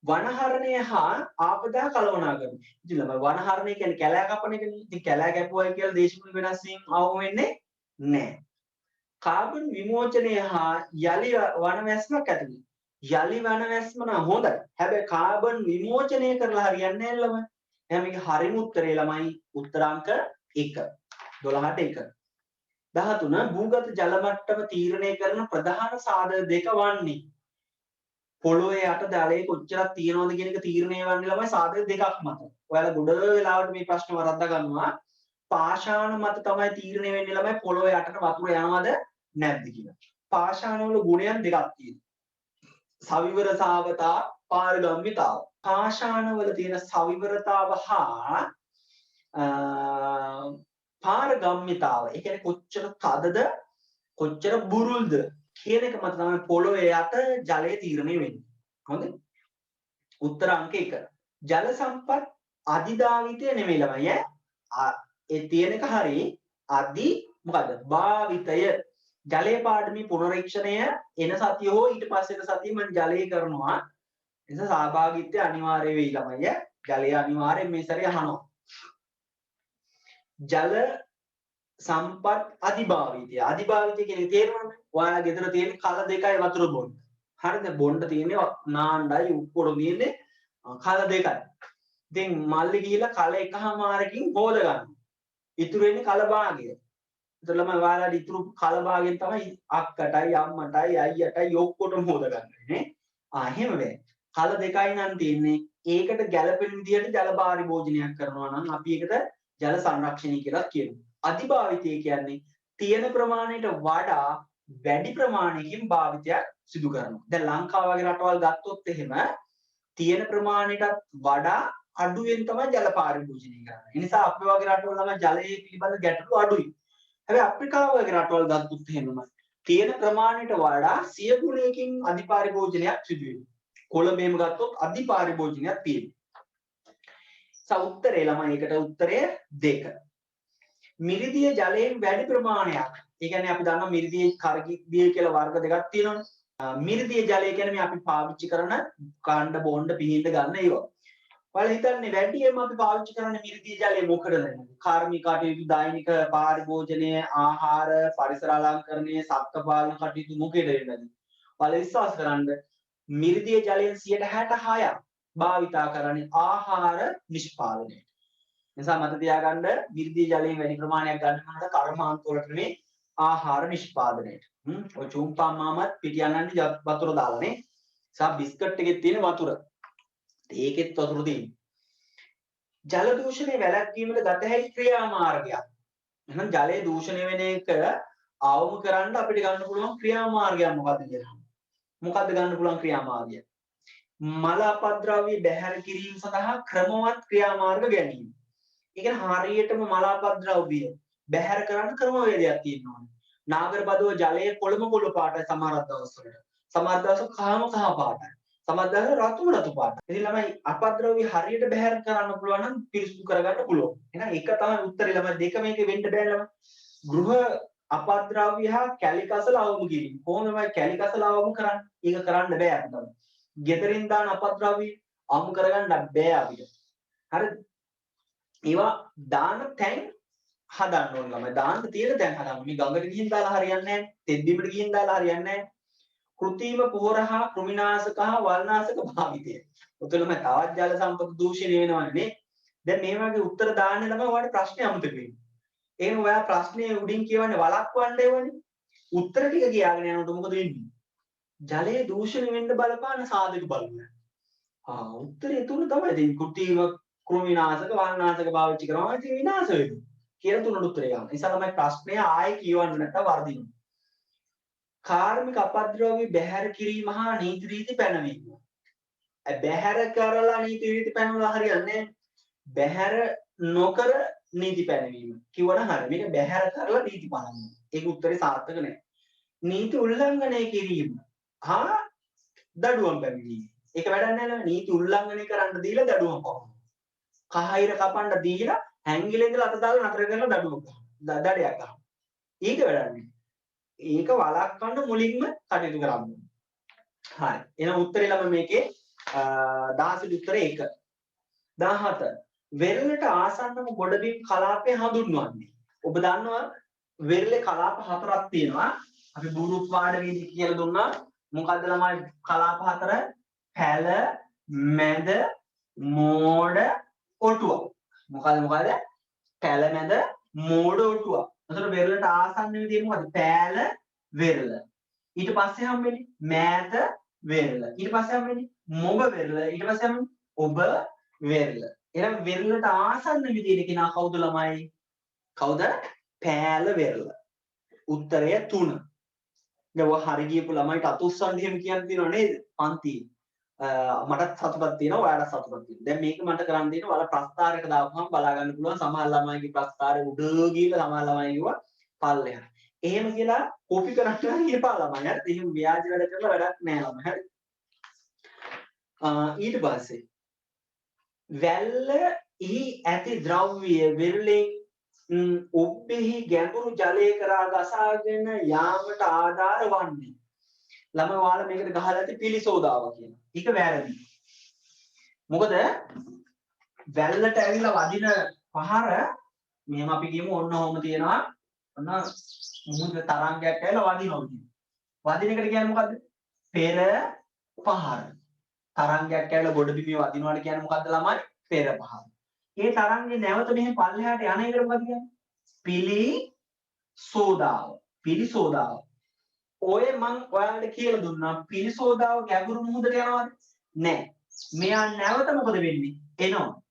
වනහරණය හා ආපදා කළමනාකරණය. ඉතින් ළමයි වනහරණය කියන්නේ කැලෑ කපන එකනේ. ඉතින් කැලෑ කැපුවයි කියලා දේශගුණ වෙනස් වීම අවම වෙන්නේ නැහැ. කාබන් විමෝචනය හා යලි වනවැස්මක් ඇතිවීම. යලි වනවැස්ම නම් හොඳයි. හැබැයි කාබන් විමෝචනය කරලා හරියන්නේ නැහැ ළමයි. එහෙනම් මේක හරිම උත්තරේ ළමයි උත්තරාංක 1. 12ට 1. 13 භූගත ජල මට්ටම තීරණය කරන ප්‍රධාන සාධක දෙක වන්නේ පොළොවේ යට ජලය කොච්චරක් තියෙනවද කියන එක තීරණය වෙන්නේ ළමයි සාධක දෙකක් මත. ඔයාලා ගොඩ වෙලාවට මේ ප්‍රශ්න වරද්දා ගන්නවා. පාෂාණ මත තමයි තීරණය වෙන්නේ ළමයි පොළොවේ යටට වතුර යනවද නැද්ද කියලා. පාෂාණ වල ගුණයන් දෙකක් තියෙනවා. සවිවරතාවතා පාරගම්මිතාව. පාෂාණ වල තියෙන සවිවරතාව හා පාරගම්මිතාව. ඒ කියන්නේ කොච්චර තදද කොච්චර බුරුල්ද කියන එක මත තමයි පොළොවේ යට ජලය තීරණය වෙන්නේ. හොඳයි. උත්තර අංක 1. ජල සම්පත් අධිධාවිතය නෙමෙයි ළමයි ඈ. ඒ තියෙන එක හරි අධි මොකද්ද? භාවිතය. ජලයේ පාඩමේ පුනරීක්ෂණය එන සතිය හෝ ඊට පස්සේ එන සතිය මම ජලය කරනවා. ඒ නිසා සහභාගීත්වය අනිවාර්ය වෙයි ළමයි ඈ. ජලය අනිවාර්යෙන් මේ සැරේ අහනවා. ජල සම්පත් අධිභාවිතය. අධිභාවිතය කියන්නේ තේරෙනවද? ඔයාලා ගෙදර තියෙන කල දෙකයි වතුර බොන්න. හරිද? බොන්න තියෙන්නේ නාණ්ඩයි උක්කොර තියෙන්නේ කල දෙකයි. ඉතින් මල්ලි ගිහිල්ලා කල එකමාරකින් හොද ගන්න. ඉතුරු වෙන්නේ කල භාගය. ඒතර ළමයි ඔයාලා ඉතුරු කල භාගයෙන් තමයි අක්කටයි අම්මටයි අයියටයි ඔක්කොටම හොද ගන්න නේ. එහෙම වෙයි. කල දෙකයි නම් තියෙන්නේ. ඒකට ගැළපෙන විදිහට ජල පරිභෝජනයක් කරනවා නම් අපි ඒකට ජල සංරක්ෂණය කියලා කියනවා. අධිභාවිතය කියන්නේ තියෙන ප්‍රමාණයට වඩා වැඩි ප්‍රමාණයකින් භාවිතයක් සිදු කරනවා. දැන් ලංකාව වගේ රටවල් ගත්තොත් එහෙම තියෙන ප්‍රමාණයටත් වඩා අඩුවෙන් තමයි ජල පරිභෝජනය කරන්නේ. ඒ නිසා අපේ වගේ රටවල් ළම ජලයේ පිළිබඳ ගැටලු අඩුයි. හැබැයි අප්‍රිකාව වගේ රටවල් ගත්තොත් එහෙම තියෙන ප්‍රමාණයට වඩා 100 ගුණයකින් අධි පරිභෝජනයක් සිදු වෙනවා. කොළඹේම ගත්තොත් අධි පරිභෝජනයක් තියෙනවා. උත්තරේ ළමයි ඒකට උත්තරය 2. මිරිදිය ජලයෙන් වැඩි ප්‍රමාණයක්. ඒ කියන්නේ අපි දන්නවා මිරිදිය කරගිදිය කියලා වර්ග දෙකක් තියෙනවනේ. මිරිදිය ජලය කියන්නේ මේ අපි පාවිච්චි කරන කාණ්ඩ බොණ්ඩ පිහින්න ගන්න ඒවා. ඔයාලා හිතන්නේ වැඩියෙන්ම අපි පාවිච්චි කරන මිරිදිය ජලය මොකටද? කාර්මික කටයුතු, දෛනික පරිභෝජනය, ආහාර, පරිසර අලංකරණය, සත්ත්ව පාලන කටයුතු මොකේද වෙන්නේ? ඔයාලා විශ්වාස කරන්න මිරිදිය ජලයෙන් 66ක් භාවිතා කරන්නේ ආහාර නිෂ්පාදනයට. නිසා මත තියාගන්න මිරිදිය ජලයෙන් වැඩි ප්‍රමාණයක් ගන්න මනස කර්මාන්ත වලට නෙමෙයි ආහාර නිෂ්පාදනයට. ඔය චූම්පා මාමත් පිටියන්නන්නේ වතුර දාලානේ. සා බිස්කට් එකේ තියෙන වතුර. ඒකෙත් වතුර තියෙනවා. ජල දූෂණය වැළැක්වීමට ගත හැකි ක්‍රියාමාර්ගයක්. එහෙනම් ජලයේ දූෂණය වෙන එක අවම කරන්න අපිට ගන්න පුළුවන් ක්‍රියාමාර්ගයක් මොකක්ද කියලා. මොකක්ද ගන්න පුළුවන් ක්‍රියාමාර්ගය? මල අපද්‍රව්‍ය බැහැර කිරීම සඳහා ක්‍රමවත් ක්‍රියාමාර්ග ගැනීම. ඒ කියන්නේ හරියටම මල අපද්‍රව්‍ය බැහැර කරන්න ක්‍රමවේදයක් තියෙනවා. නාගරබදුව ජලයේ කොළම කොළ පාටයි සමහර දවස්වල. සමහර දවස්වල කහම කහ පාටයි. සමහරවිට රතු පාට. ඉතින් ළමයි අපද්‍රව්‍ය හරියට බැහැර කරන්න පුළුවන් නම් පිරිසිදු කරගන්න පුළුවන්. එහෙනම් ඒක තමයි උත්තරේ ළමයි. දෙක මේකේ වෙන්න බෑ ළමයි. ගෘහ අපද්‍රව්‍ය හා කැලිකසල අවම කිරීම. කොහොමද මේ කැලිකසල අවම කරන්නේ? ඒක කරන්න බෑ අපිට. ගෙදරින් දාන අපද්‍රව්‍ය අවම කරගන්න බෑ අපිට. හරිද? ඒවා දාන තැන් හදන්න ඕන ළමයි. දාන්න තියෙන තැන් හදන්න. මේ ගඟට ගිහින් දාලා හරියන්නේ නැහැ. තෙත්බිමට ගිහින් දාලා හරියන්නේ නැහැ. කෘත්‍රිම පොහොර හා කෘමිනාශක හා වල්නාශක භාවිතය. උතනම තවත් ජල සම්පත දූෂණය වෙනවනේ නේ. දැන් මේ වගේ උත්තර දාන්න ළමයි ඔයාලට ප්‍රශ්නේ අමතක වෙන්නේ. එහෙනම් ඔයා ප්‍රශ්නේ උඩින් කියවන්නේ වළක්වන්න ඒවනේ. උත්තර ටික කියාගෙන යනකොට මොකද වෙන්නේ? ජලයේ දූෂණය වෙන්න බලපාන සාධක බලන්න. උත්තරේ තුන තමයි දෙන්නේ. කෘත්‍රිම කෘමිනාශක වල්නාශක පාවිච්චි කරනවා ඉතින් විනාශ වෙනවා. කියලා තුනට උත්තරේ ගන්න. ඒ නිසා තමයි ප්‍රශ්නය ආයෙ කියවන්න නැත්නම් වර්ධිනවා. කාර්මික අපද්‍රව්‍ය බැහැර කිරීම හා නීති රීති පැනවීම. බැහැර කරලා නීති රීති පැනවලා හරියන්නේ බැහැර නොකර නීති පැනවීම. කිව්වනම් හරිය. මේක බැහැර කරලා නීති පනවනවා. ඒක උත්තරේ සාර්ථක නැහැ. නීති උල්ලංඝනය කිරීම හා දඩුවම් පැමිණීම. ඒක වැඩක් නැහැ. නීති උල්ලංඝනය කරන්න දීලා දඩුවම් පවනවා. කහිර කපන්න දීලා හැංගිලේ ඉඳලා අත දාලා නතර කරලා දඩුවම් ගන්නවා. දඩයක් ගන්නවා. ඒක වැඩක් නැහැ. ඒක වළක්වන්න මුලින්ම කටයුතු කරන්න ඕනේ. හරි. එහෙනම් උත්තරේ ළම මේකේ 16 උත්තරේ 1. 17. වෙරළට ආසන්නම ගොඩබිම් කලාපය හඳුන්වන්නේ. ඔබ දන්නවා වෙරළේ කලාප හතරක් තියෙනවා. අපි බුරුත් පාඩමේදී කියලා දුන්නා. මොකද්ද ළමයි කලාප හතර? පැල, මැද, මෝඩ, ඔටුව. මොකද්ද? පැල, මැද, මෝඩ, ඔටුව. එතකොට වෙරළට ආසන්නව තියෙන මොකද්ද? පෑල, වෙරළ. ඊට පස්සේ හම්බෙන්නේ මෑත, වෙරළ. ඊට පස්සේ හම්බෙන්නේ මොබ වෙරළ. ඊට පස්සේ හම්බෙන්නේ ඔබ වෙරළ. එහෙනම් වෙරළට ආසන්න විදිහට කෙනා කවුද ළමයි? කවුද? පෑල වෙරළ. උත්තරය 3. දැන් ඔය හරි ගියපු ළමයිට අතුස්සන්න එහෙම කියන්න තියෙනව නේද? පන්තියේ. මටත් සතුටක් තියෙනවා ඔයාලට සතුටක් තියෙනවා. දැන් මේක මට කරන්න දෙන්න ඔයාලා ප්‍රස්තාරයක දාපුවම බලා ගන්න පුළුවන් සමහර ළමයිගේ ප්‍රස්තාරය උඩ ගිහලා සමහර ළමයි කිව්වා පල්ලෙහා. එහෙම කියලා කොපි කරන්න නම් එපා ළමයි. හරි. එහෙම ව්‍යාජ වැඩ කරලා වැඩක් නෑ ළමයි. හරි. ඊට පස්සේ වැල්ලෙහි ඇති ද්‍රව්‍ය වෙරළෙන් ඔබ්බෙහි ගැඹුරු ජලය කරා ගසාගෙන යාමට ආධාර වන්නේ. ළමයි ඔයාලා මේකට ගහලා ඇති පිලිසෝදාව කියනවා. ඒක වැරදි. මොකද වැල්ලට ඇවිල්ලා වදින පහර මෙහෙම අපි කියමු ඔන්න ඔහොම තියෙනවා. ඔන්න මුහුද තරංගයක් ඇවිල්ලා වදිනවා කියනවා. වදින එකට කියන්නේ මොකද්ද? පෙර පහර. තරංගයක් ඇවිල්ලා ගොඩබිමේ වදිනවාට කියන්නේ මොකද්ද ළමයි? පෙර පහර. ඒ තරංගේ නැවත මෙහෙම පල්ලෙහාට යන එකට මොකද කියන්නේ? පිලිසෝදාව. පිලිසෝදාව. ඔය මං ඔයාලට කියලා දුන්නා පිලිසෝදාව ගැඹුරු මුහුදට යනවද? නෑ. මෙයා නැවත මොකද වෙන්නේ? එනවා.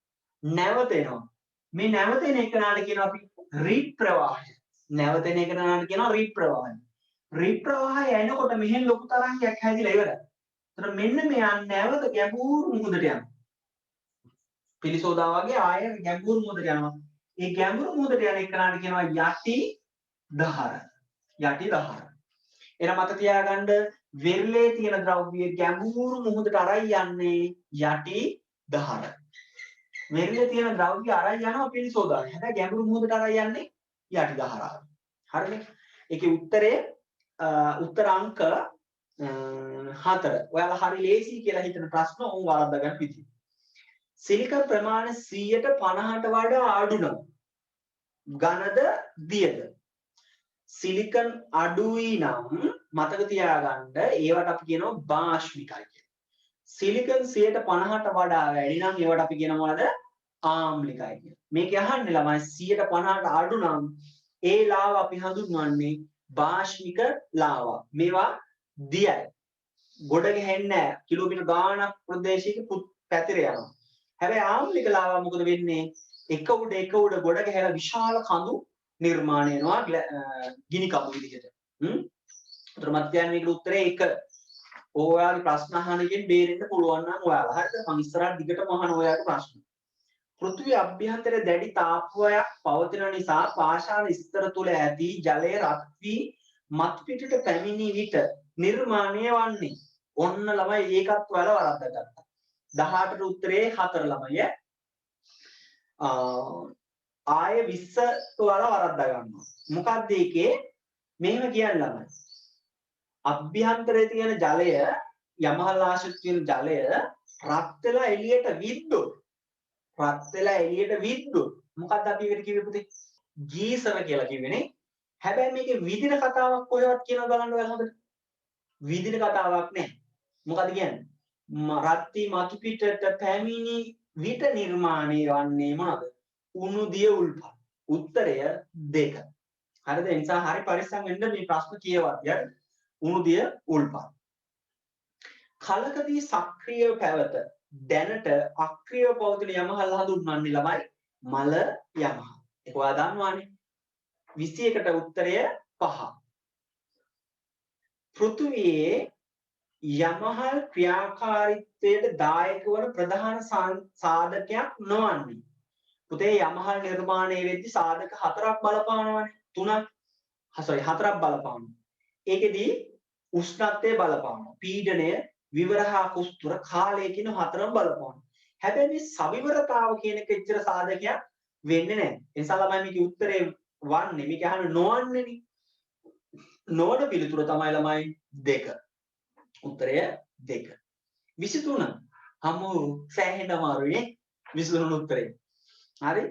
නැවත එනවා. මේ නැවත එන එකනට කියනවා අපි රීඩ් ප්‍රවාහය. නැවත එන එකනට කියනවා රීඩ් ප්‍රවාහය. රීඩ් ප්‍රවාහය එනකොට මෙහෙන් ලොකු තරංගයක් හැදිලා ඉවරයි. ඒතර මෙන්න මෙයා නැවත ගැඹුරු මුහුදට යනවා. පිලිසෝදාව වගේ ආය ගැඹුරු මුහුදට යනවා. ඒ ගැඹුරු මුහුදට යන එකනට කියනවා යටි දහර. යටි දහර. එහෙනම් මත තියාගන්න වෙරළේ තියෙන ද්‍රව්‍ය ගැඹුරු මුහුදට අරයි යන්නේ යටි දහර. වෙරළේ තියෙන ද්‍රව්‍ය අරයි යනවා පිලිසෝදාවට. හැබැයි ගැඹුරු මුහුදට අරයි යන්නේ යටි දහරාව. හරිනේ? ඒකේ උත්තරේ උත්තර අංක 4. ඔයාලා හරි ලේසි කියලා හිතන ප්‍රශ්න උන් වරද්දා ගන්න විදිහ. සිලිකන් ප්‍රමාණය 150ට වඩා අඩු නම් ඝනද දියද? සිලිකන් අඩුයි නම් මතක තියාගන්න ඒවට අපි කියනවා බාෂ්මිකයි කියලා. සිලිකන් 150ට වඩා වැඩි නම් ඒවට අපි කියනවා මොනවද? ආම්ලිකයි කියලා. මේක අහන්නේ ළමයි 150ට අඩු නම් ඒ ලාව අපි හඳුන්වන්නේ බාෂ්මික ලාවා. මේවා දියයි. ගොඩ ගහන්නේ නැහැ. කිලෝමීටර් ගාණක් ප්‍රදේශයක පැතිර යනවා. හැබැයි ආම්ලික ලාවා මොකද වෙන්නේ? එක උඩ ගොඩ ගහලා විශාල කඳු නිර්මාණය වෙනවා ගිනි කඳු විදිහට. උතර මධ්‍යයන් මේකට උත්තරේ 1. ඔයාලගේ ප්‍රශ්න අහනකින් බේරෙන්න පුළුවන් නම් ඔයාලා. හරිද? මම ඉස්සරහට දිගටම අහන ඔයාලගේ ප්‍රශ්න. පෘථිවි අභ්‍යන්තරයේ දැඩි තාපයක් පවතින නිසා පාෂාණ ස්තර තුල ඇති ජලය රත් වී මත් පිටට පැමිණි විට නිර්මාණය වන්නේ. ඔන්න ළමයි ඒකත් ඔයාලා වරද්දාගත්තා. 18ට උත්තරේ 4 ළමයි. ආය 20 ඔයාලා වරද්දා ගන්නවා. මොකක්ද ඒකේ? මෙහෙම කියන්න ළමයි. අභ්‍යන්තරයේ තියෙන ජලය යමහල් ආශ්‍රිත තියෙන ජලය රත් වෙලා එළියට විද්දොත් මොකක්ද අපි ඒකට කිව්වේ පුතේ? ගීසර කියලා කිව්වේනේ. හැබැයි මේකේ විදින කතාවක් කොහෙවත් කියනවා බලන්න ඔයාලා හොඳට. විදින කතාවක් නැහැ. මොකද කියන්නේ? රත්ති මතු පිටට පැමිණි විට නිර්මාණය වන්නේ මොනවද? උණුදිය උල්පත්. උත්තරය 2. හරිද? ඒ නිසා හරි පරිස්සම් වෙන්න මේ ප්‍රශ්න කියවද්දී. හරිද? උණුදිය උල්පත්. කලකදී සක්‍රියව පැවත දැනට අක්‍රියව පවතින යමහල් හඳුන්වන්නේ ළමයි මල යමහ. ඒක ඔයා දන්නවානේ. 21ට උත්තරය 5. පෘථුවියේ යමහල් ක්‍රියාකාරීත්වයට දායක වන ප්‍රධාන සාධකයක් නොවන්නේ. පුතේ යමහල් නිර්මාණය වෙද්දී සාධක 4ක් බලපානවානේ. 4ක් බලපානවා. ඒකෙදී උෂ්ණත්වය බලපානවා. පීඩනය, විවර හා කුස්තුර, කාලය කියන 4ම බලපානවා. හැබැයි මේ සවිවරතාව කියන එක එච්චර සාධකයක් වෙන්නේ නැහැ. ඒ නිසා ළමයි මේකේ උත්තරේ වන්නේ මේක අහන්න නොවන්නේනේ. නොවන පිළිතුර තමයි ළමයි 2. උත්තරය 2. 23 හමු සෑහෙන අමාරුයි 23 උත්තරේ. හරි?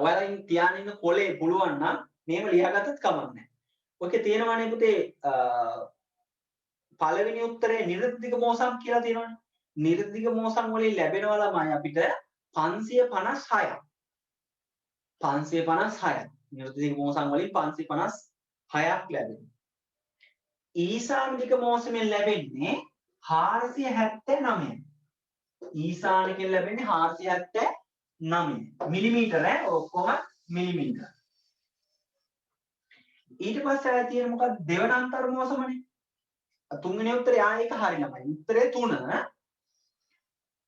ඔයාලා තියාගෙන ඉන්න කොලේ පුළුවන් නම් මේව ලියාගත්තත් කමක් නැහැ. ඔකේ තියෙනවානේ පුතේ පළවෙනි උත්තරේ නිර්දිග මෝසම් කියලා තියෙනවනේ. නිර්දිග මෝසම් වලින් ලැබෙනවා ළමයි අපිට 556ක්. 556ක්. නිර්දිග මෝසම් වලින් 556ක් ලැබෙනවා. ඊසාන දිග මෝසමෙන් ලැබෙන්නේ 479. ඊසානකින් ලැබෙන්නේ 479 මිලිමීටර ඔක්කොම මිලිමීටර. ඊට පස්සේ ආයෙ තියෙන මොකක්ද දෙවන අන්තර් මෝසමනේ. තුන්වෙනි උත්තරේ ඒක හරි ළමයි. උත්තරේ 3.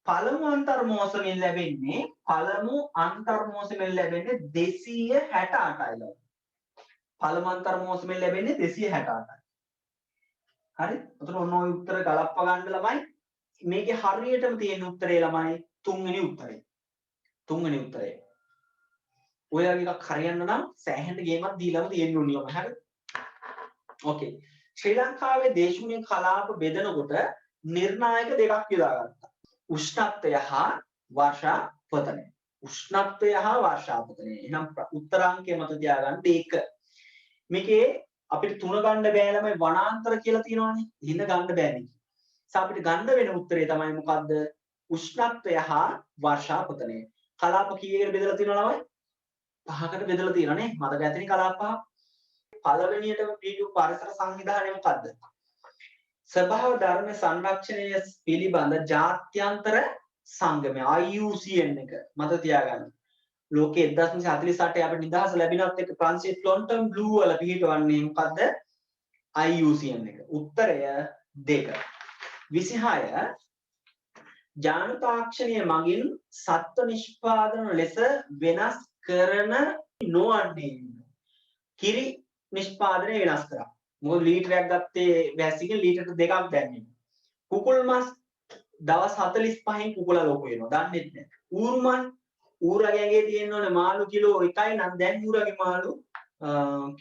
පළමු අන්තර් මෝසමෙන් ලැබෙන්නේ 268යි ළමයි. පළමු අන්තර් මෝසමෙන් ලැබෙන්නේ 268යි. හරි? එතකොට ඔන්න ඔය උත්තර ගලප්ප ගන්න ළමයි. මේකේ හරියටම තියෙන උත්තරේ ළමයි තුන්වෙනි උත්තරේ. තුන්වෙනි උත්තරේ. ඔය වගේ එකක් හරියන්න නම් සෑහෙන ගේමක් දීලාම තියෙන්න ඕනේ ළමයි. හරිද? ඕකේ. ශ්‍රී ලංකාවේ දේශීය කලාප බෙදනකොට නිර්ණායක දෙකක් යොදාගත්තා. උෂ්ණත්වය හා වර්ෂාපතනය. උෂ්ණත්වය හා වර්ෂාපතනය. එහෙනම් උත්තරාංකය මත තියාගන්න ඒක. මේකේ අපිට තුන ගන්න බෑ ළමයි වනාන්තර කියලා තියෙනවනේ. හිඳ ගන්න බෑ මේක. අපිට ගන්න වෙන උත්තරේ තමයි මොකද්ද? උෂ්ණත්වය හා වර්ෂාපතනය. කලාප කීයකට බෙදලා තියෙනවද ළමයි? 5කට බෙදලා තියෙනවා නේ. මතක ඇතිනේ කලාප 5. පළවෙනියටම පිටු පරිසර සංවිධානය මොකද්ද? ස්වභාව ධර්ම සංරක්ෂණය පිළිබඳ ජාත්‍යන්තර සංගමය IUCN එක මත තියාගන්න. ලෝකයේ 1948 අපිට නිදහස ලැබිනත් එක්ක ප්‍රංශයේ ෆ්ලොන්ටන් බ්ලූ වල පිහිටවන්නේ මොකද්ද? IUCN එක. උත්තරය 2. 26 ජාන තාක්ෂණය මගින් සත්ව නිෂ්පාදන ලෙස වෙනස් කරන නොවන්නේ කිරි නිෂ්පාදනය වෙනස් කරා. මොකද ලීටරයක් ගත්තේ වැසිකින් ලීටර 2ක් දැම්මේ. කුකුල් මස් දවස් 45න් කුකුලා ලොකු වෙනවා. දන්නේ නැහැ. ඌරුමන් ඌරගේ ඇඟේ තියෙන ඕනේ මාළු කිලෝ 1යි නම් දැන් ඌරගේ මාළු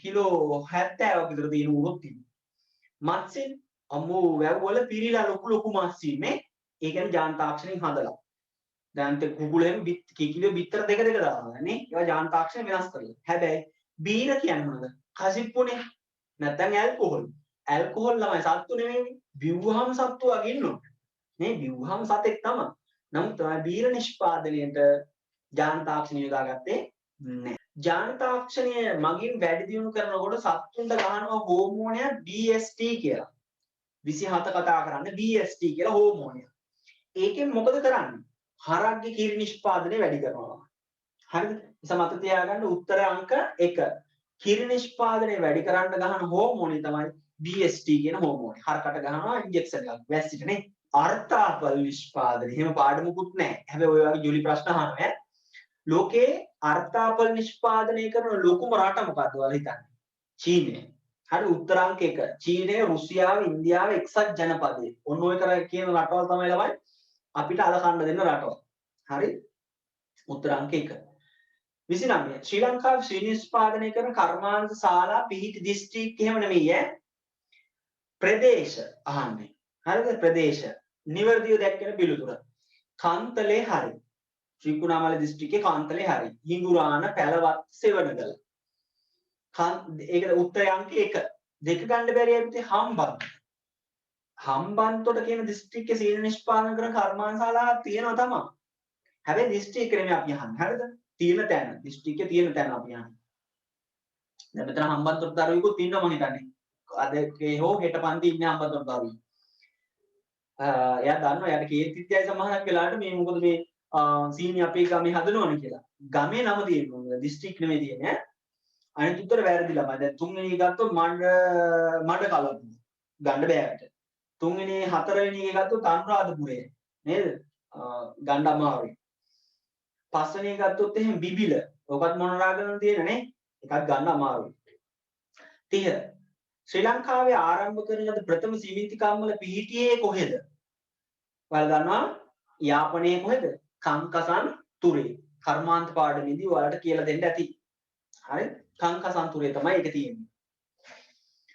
කිලෝ 70ක් විතර තියෙන ඌරොත් තියෙනවා. මත්ස්‍ය අම්මෝ වැව් වල පිරීලා ලොකු මස් ඉන්නේ. ඒ කියන්නේ ජාන තාක්ෂණයෙන් හදලා. දැන් කුකුලෙන් කිලෝ බිත්තර දෙක දානවා නේ. ඒවා ජාන තාක්ෂණය වෙනස් කරලා. හැබැයි බීර කියන්නේ මොනවද? කසිප්පුනේ. නැත්නම් ඇල්කොහොල්. ඇල්කොහොල් ළමයි සත්තු නෙමෙයි. බිව්වහම සත්තු වගේ ඉන්නවා. නේ බිව්වහම සතෙක් තමයි. නමුත් තමයි බීර නිෂ්පාදනයේට ජාන තාක්ෂණය යොදාගත්තේ නැහැ. ජාන තාක්ෂණය මගින් වැඩි දියුණු කරනකොට සත්තුන්ට ගහනවා හෝමෝනයක් BST කියලා. 27 කතා කරන්නේ BST කියලා හෝමෝනයක්. ඒකෙන් මොකද කරන්නේ? හරක්ගේ කිරි නිෂ්පාදනය වැඩි කරනවා. හරිද? සමත තියාගන්න උත්තර අංක 1. කිරි නිෂ්පාදනය වැඩි කරන්න ගහන හෝමෝනේ තමයි BST කියන හෝමෝනේ. හරකට ගහනවා ඉන්ජෙක්ෂන් එකක් වැස්සිට නේ. අර්ථාපල් නිෂ්පාදනය. එහෙම පාඩමකුත් නැහැ. හැබැයි ඔය වගේ ජොලි ප්‍රශ්න අහනවා. ලෝකේ අර්ථාපල් නිෂ්පාදනය කරන ලොකුම රට මොකද්ද ඔයාලා හිතන්නේ? චීනය. හරි උත්තරාංක 1. චීනය, රුසියාව, ඉන්දියාව, එක්සත් ජනපදයේ. ඔන්න ඔය කර කියන රටවල් තමයි ළමයි අපිට අලකන්න දෙන්න රටවල්. හරි? උත්තරාංක 1. 29. ශ්‍රී ලංකාවේ ශ්‍රී නිෂ්පාදනය කරන කර්මාන්ත ශාලා පිහිටි දිස්ත්‍රික් එහෙම නෙමෙයි ඈ. ප්‍රදේශ අහන්නේ. හරිද? ප්‍රදේශ. නිවර්දිය දැක්කන පිළිතුර. කාන්තලේ හරි. ත්‍රිකුණාමල දිස්ත්‍රික්කේ කාන්තලේ හරි. හිඟුරාන, පැලවත්, සෙවණගල. ඒකට උත්තරය අංක 1. දෙක ගන්න බැරි ඇවිත් හම්බන්තොට. හම්බන්තොට කියන දිස්ත්‍රික්කයේ සීල නිෂ්පාදනය කරන කර්මාන්තශාලාවක් තියෙනවා තමයි. හැබැයි දිස්ත්‍රික්ක නෙමෙයි අපි අහන්නේ. හරිද? තියෙන තැන. දිස්ත්‍රික්කේ තියෙන තැන අපි අහන්නේ. දැන් මෙතන හම්බන්තොට දරුවෙකුත් ඉන්නවා මම හිතන්නේ. අදකේ හෝ හෙට පන්ති ඉන්නේ හම්බන්තොට දරුවෙක්. එයා දන්නවා එයාට කීර්තිත්‍යයි සමහරක් වෙලාවට මේ මොකද මේ සීනි අපේ ගමේ හදනවනේ කියලා. ගමේ නම තියෙනවා. දිස්ත්‍රික්ක නෙමෙයි තියෙන්නේ. අනිත් උත්තර වැරදි ළමයි. දැන් තුන්වෙනි ගත්තොත් මඩ කලපුව. ගන්න බෑවට. තුන්වෙනි හතරවෙනි එක ගත්තොත් අනුරාධපුරය. නේද? ගන්න අමාරුයි. පස්වෙනි එක ගත්තොත් එහෙනම් බිබිල. ඔකත් මොනරාගලන තියෙනනේ. එකක් ගන්න අමාරුයි. 30. ශ්‍රී ලංකාවේ ආරම්භ කරන ලද ප්‍රථම සීමිති කම්මල පිහිටියේ කොහෙද? ඔයාලා දන්නවා යාපනයේ කොහෙද? කංකසන් තුරේ. කර්මාන්ත පාඩමේදී ඔයාලට කියලා දෙන්න ඇති. හරි? කංකසන් තුරේ තමයි ඒක තියෙන්නේ.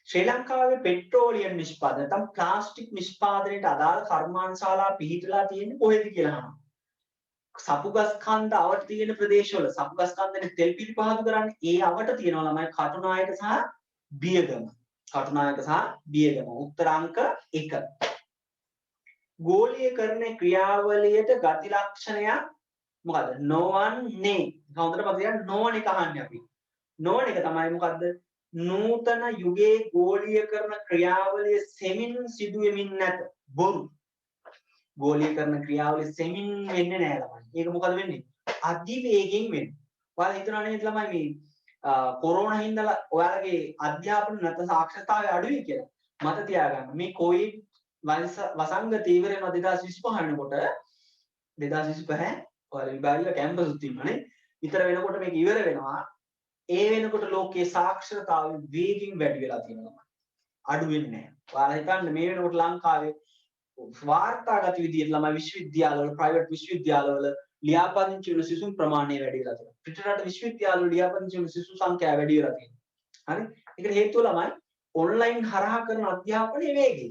ශ්‍රී ලංකාවේ පෙට්‍රෝලියම් නිෂ්පාදනය නැත්නම් ප්ලාස්ටික් නිෂ්පාදනයට අදාළ කර්මාන්තශාලා පිහිටලා තියෙන්නේ කොහෙද කියලා අහනවා. සපුගස් කන්ද අවට තියෙන ප්‍රදේශවල සපුගස් කන්දනේ තෙල් පිළිපහදු කරන්නේ ඒ අවට තියෙනවා ළමයි කටුනායක සහ බියගම. කටුනායක සහ බියගම. උත්තරාංක 1. ගෝලීයකරණ ක්‍රියාවලියට ගති ලක්ෂණයක් මොකද්ද? නොවන්නේ. හොඳට පදියන්න නොවන එක අහන්නේ අපි. නොවන එක තමයි මොකද්ද? නූතන යුගයේ ගෝලීයකරණ ක්‍රියාවලිය සෙමින් සිදුවෙමින් නැත. බොරු. ගෝලීයකරණ ක්‍රියාවලිය සෙමින් වෙන්නේ නැහැ ළමයි. ඒක මොකද වෙන්නේ? අධි වේගෙන් වෙන්නේ. ඔයාලා හිතනවා නේද ළමයි මේ කොරෝනා හින්දා ඔයාලගේ අධ්‍යාපන නැත්නම් සාක්ෂරතාවය අඩුයි කියලා. මත තියාගන්න. මේ කොවිඩ් වසංගත ඉවර වෙනවා 2025 වෙනකොට 2025 ඔයාලා විභාගික කැම්පස් උත් ඉන්නවනේ. විතර වෙනකොට මේක ඉවර වෙනවා. ඒ වෙනකොට ලෝකයේ සාක්ෂරතාවය වේගින් වැඩි වෙලා තියෙනවා. අඩු වෙන්නේ නැහැ. ඔයාලා හිතන්න මේ වෙනකොට ලංකාවේ වාර්තාගත විදිහට ළමයි විශ්වවිද්‍යාලවල ප්‍රයිවට් විශ්වවිද්‍යාලවල ලියාපදිංචි වෙන සිසුන් ප්‍රමාණය වැඩි වෙලා තියෙනවා. පිටරට විශ්වවිද්‍යාලවල ලියාපදිංචි වෙන සිසු සංඛ්‍යාව වැඩි වෙලා තියෙනවා. හරි? ඒකට හේතුව ළමයි ඔන්ලයින් හරහා කරන අධ්‍යාපනයේ වේගය.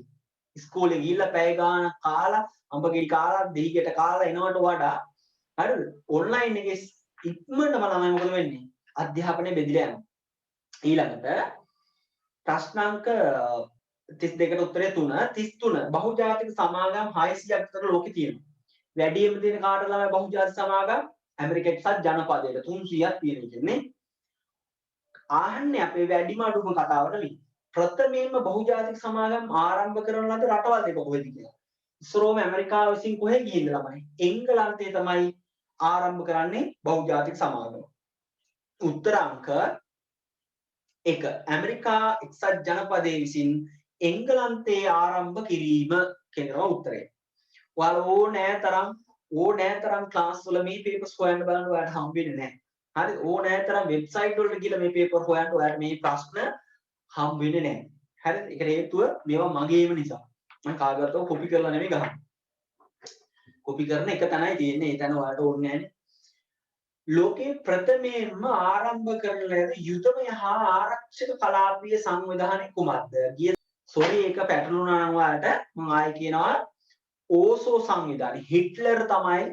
ඉස්කෝලේ ගිහිල්ලා පැය ගාණක් කාලා අඹගෙඩි කාලා දෙහිගෙට කාලා එනවට වඩා හරිද? ඔන්ලයින් එකේ ඉක්මනටම ළමයි මොකද වෙන්නේ? අධ්‍යාපනය බෙදලා යනවා. ඊළඟට ප්‍රශ්නාංක 32ට උත්තරය 3 33 බහුජාතික සමාගම් 600ක් විතර ලෝකේ තියෙනවා. වැඩිම තියෙන කාට ළමයි බහුජාතික සමාගම් ඇමරිකා එක්සත් ජනපදයට 300ක් තියෙන කියන්නේ. ආහන්නේ අපේ වැඩිම අඩුම කතාවට මේ. ප්‍රථමයෙන්ම බහුජාතික සමාගම් ආරම්භ කරන ලද රටවල් දෙක කොහෙද කියලා. ඉස්සරෝම ඇමරිකාව විසින් කොහෙ ගිහින්ද ළමයි? එංගලන්තයේ තමයි ආරම්භ කරන්නේ බහුජාතික සමාගම. උත්තරාංක 1 ඇමරිකා එක්සත් ජනපදයේ විසින් එංගලන්තයේ ආරම්භ කිරීම කියනවා උත්තරය. ඔයාලා ඕනෑ තරම් ක්ලාස් වල මේ පේපර්ස් හොයන්න බලන්න ඔයාලට හම්බෙන්නේ නැහැ. හරි ඕනෑ තරම් වෙබ්සයිට් වලට ගිහලා මේ පේපර් හොයන්න ඔයාලට මේ ප්‍රශ්න හම්බෙන්නේ නැහැ. හරිද? ඒකට හේතුව මේවා මගේම නිසා. මම කාගේවත්ව කොපි කරලා නෙමෙයි ගහන්නේ. කොපි කරන එක තැනයි තියෙන්නේ. ඒ තැන ඔයාලට ඕනේ නැහැනේ. ලෝකේ ප්‍රථමයෙන්ම ආරම්භ කරන ලද යුදමය හා ආරක්ෂක කලාපීය සංවිධානය කුමක්ද? සෝරි ඒක පැටලුණා නම් ඔයාලට මම ආයෙ කියනවා ඕසෝ සංවිධානය. හිට්ලර් තමයි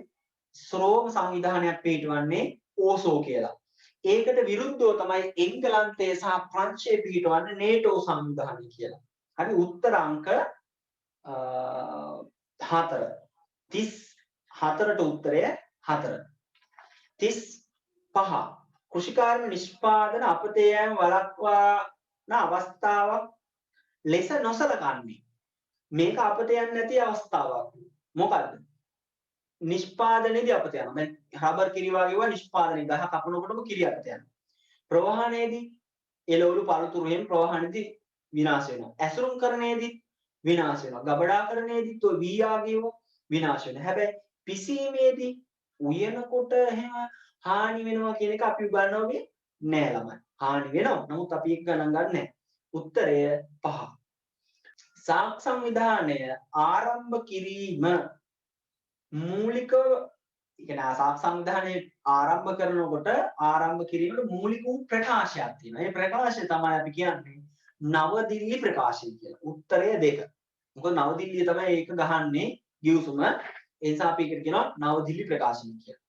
ස්රෝම සංවිධානයක් පිටවන්නේ ඕසෝ කියලා. ඒකට විරුද්ධව තමයි එංගලන්තය සහ ප්‍රංශය පිටවන්නේ නේටෝ සංවිධානය කියලා. හරි උත්තරාංක 4. 34ට උත්තරය 4. 35 කෘෂිකාර්ම නිෂ්පාදන අපතේ යෑම වළක්වාන අවස්ථාවක් ලෙස නොසලකන්නේ. මේක අපතේ යන්නේ නැති අවස්ථාවක්. මොකද්ද? නිෂ්පාදනයේදී අපතේ යනවා. දැන් රබර් කිරි වගේ ඒවා නිෂ්පාදනයේ ගහ කපනකොටම කිරි අපතේ යනවා. ප්‍රවාහනයේදී එළවලු පළතුරු එහෙම ප්‍රවාහනයේදී විනාශ වෙනවා. ඇසුරුම්කරණයේදී විනාශ වෙනවා. ගබඩාකරණයේදීත් ඔය වී ආගේව විනාශ වෙනවා. හැබැයි පිසීමේදී උයනකොට එහෙම හානි වෙනවා කියන එක අපි උගන්වන්නේ නෑ ළමයි. හානි වෙනවා. නමුත් අපි ඒක ගණන් ගන්න නෑ. උත්තරය 5. සාක් සංවිධානය ආරම්භ කිරීම මූලිකව කියන්නේ සාක් සංවිධානය ආරම්භ කරනකොට ආරම්භ කිරීමට මූලික වූ ප්‍රකාශයක් තියෙනවා. ඒ ප්‍රකාශය තමයි අපි කියන්නේ නවදිල්ලි ප්‍රකාශය කියලා. උත්තරය 2. මොකද නවදිල්ලිය තමයි ඒක ගහන්නේ ගිවිසුම. ඒ නිසා අපි ඒකට කියනවා නවදිල්ලි ප්‍රකාශය කියලා.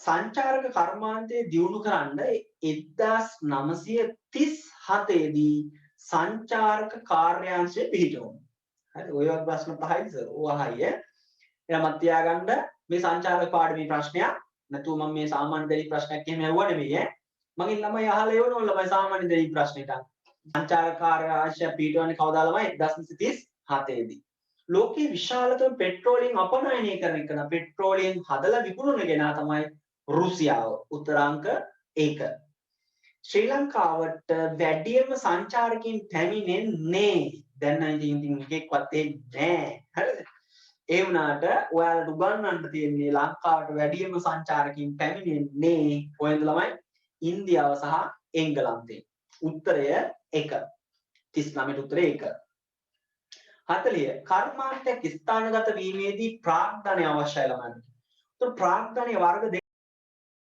සංචාරක කර්මාන්තය දියුණු කරන්න 1937 දී සංචාරක කාර්යාංශය පිහිටවුණා. හරි ඔය වගේ ප්‍රශ්න 5යි සර්. ඕවා හරිය. එහෙනම් තියාගන්න මේ සංචාරක පාඩමේ ප්‍රශ්නයක්. නැතුව මම මේ සාමාන්‍ය දෙලි ප්‍රශ්නයක් එහෙම ඇහුවා නෙමෙයි ඈ. මගෙන් ළමයි අහලා එවනවල ළමයි සාමාන්‍ය දෙලි ප්‍රශ්නෙට. සංචාරක කාර්යාංශය පිහිටවන්නේ කවදාද ළමයි? 1937 දී. ලෝකයේ විශාලතම පෙට්‍රෝලියම් අපනයනය කරන එක නම් පෙට්‍රෝලියම් හදලා විකුණන කෙනා තමයි රුසියාව. උත්තරාංක 1. ශ්‍රී ලංකාවට වැඩිම සංචාරකයන් පැමිණෙන්නේ දැන් නම් ඉතින් එකෙක්වත් එන්නේ නැහැ. හරිද? ඒ වුණාට ඔයාලට උගන්වන්න තියෙන්නේ ලංකාවට වැඩිම සංචාරකයන් පැමිණෙන්නේ කොහෙන්ද ළමයි? ඉන්දියාව සහ එංගලන්තයෙන්. උත්තරය 1. 39 උත්තරය 1. 40 කර්මාන්තයක් ස්ථානගත වීමේදී ප්‍රාග්ධනය අවශ්‍යයි ළමයි. તો પ્રાග්ධනය વર્ગ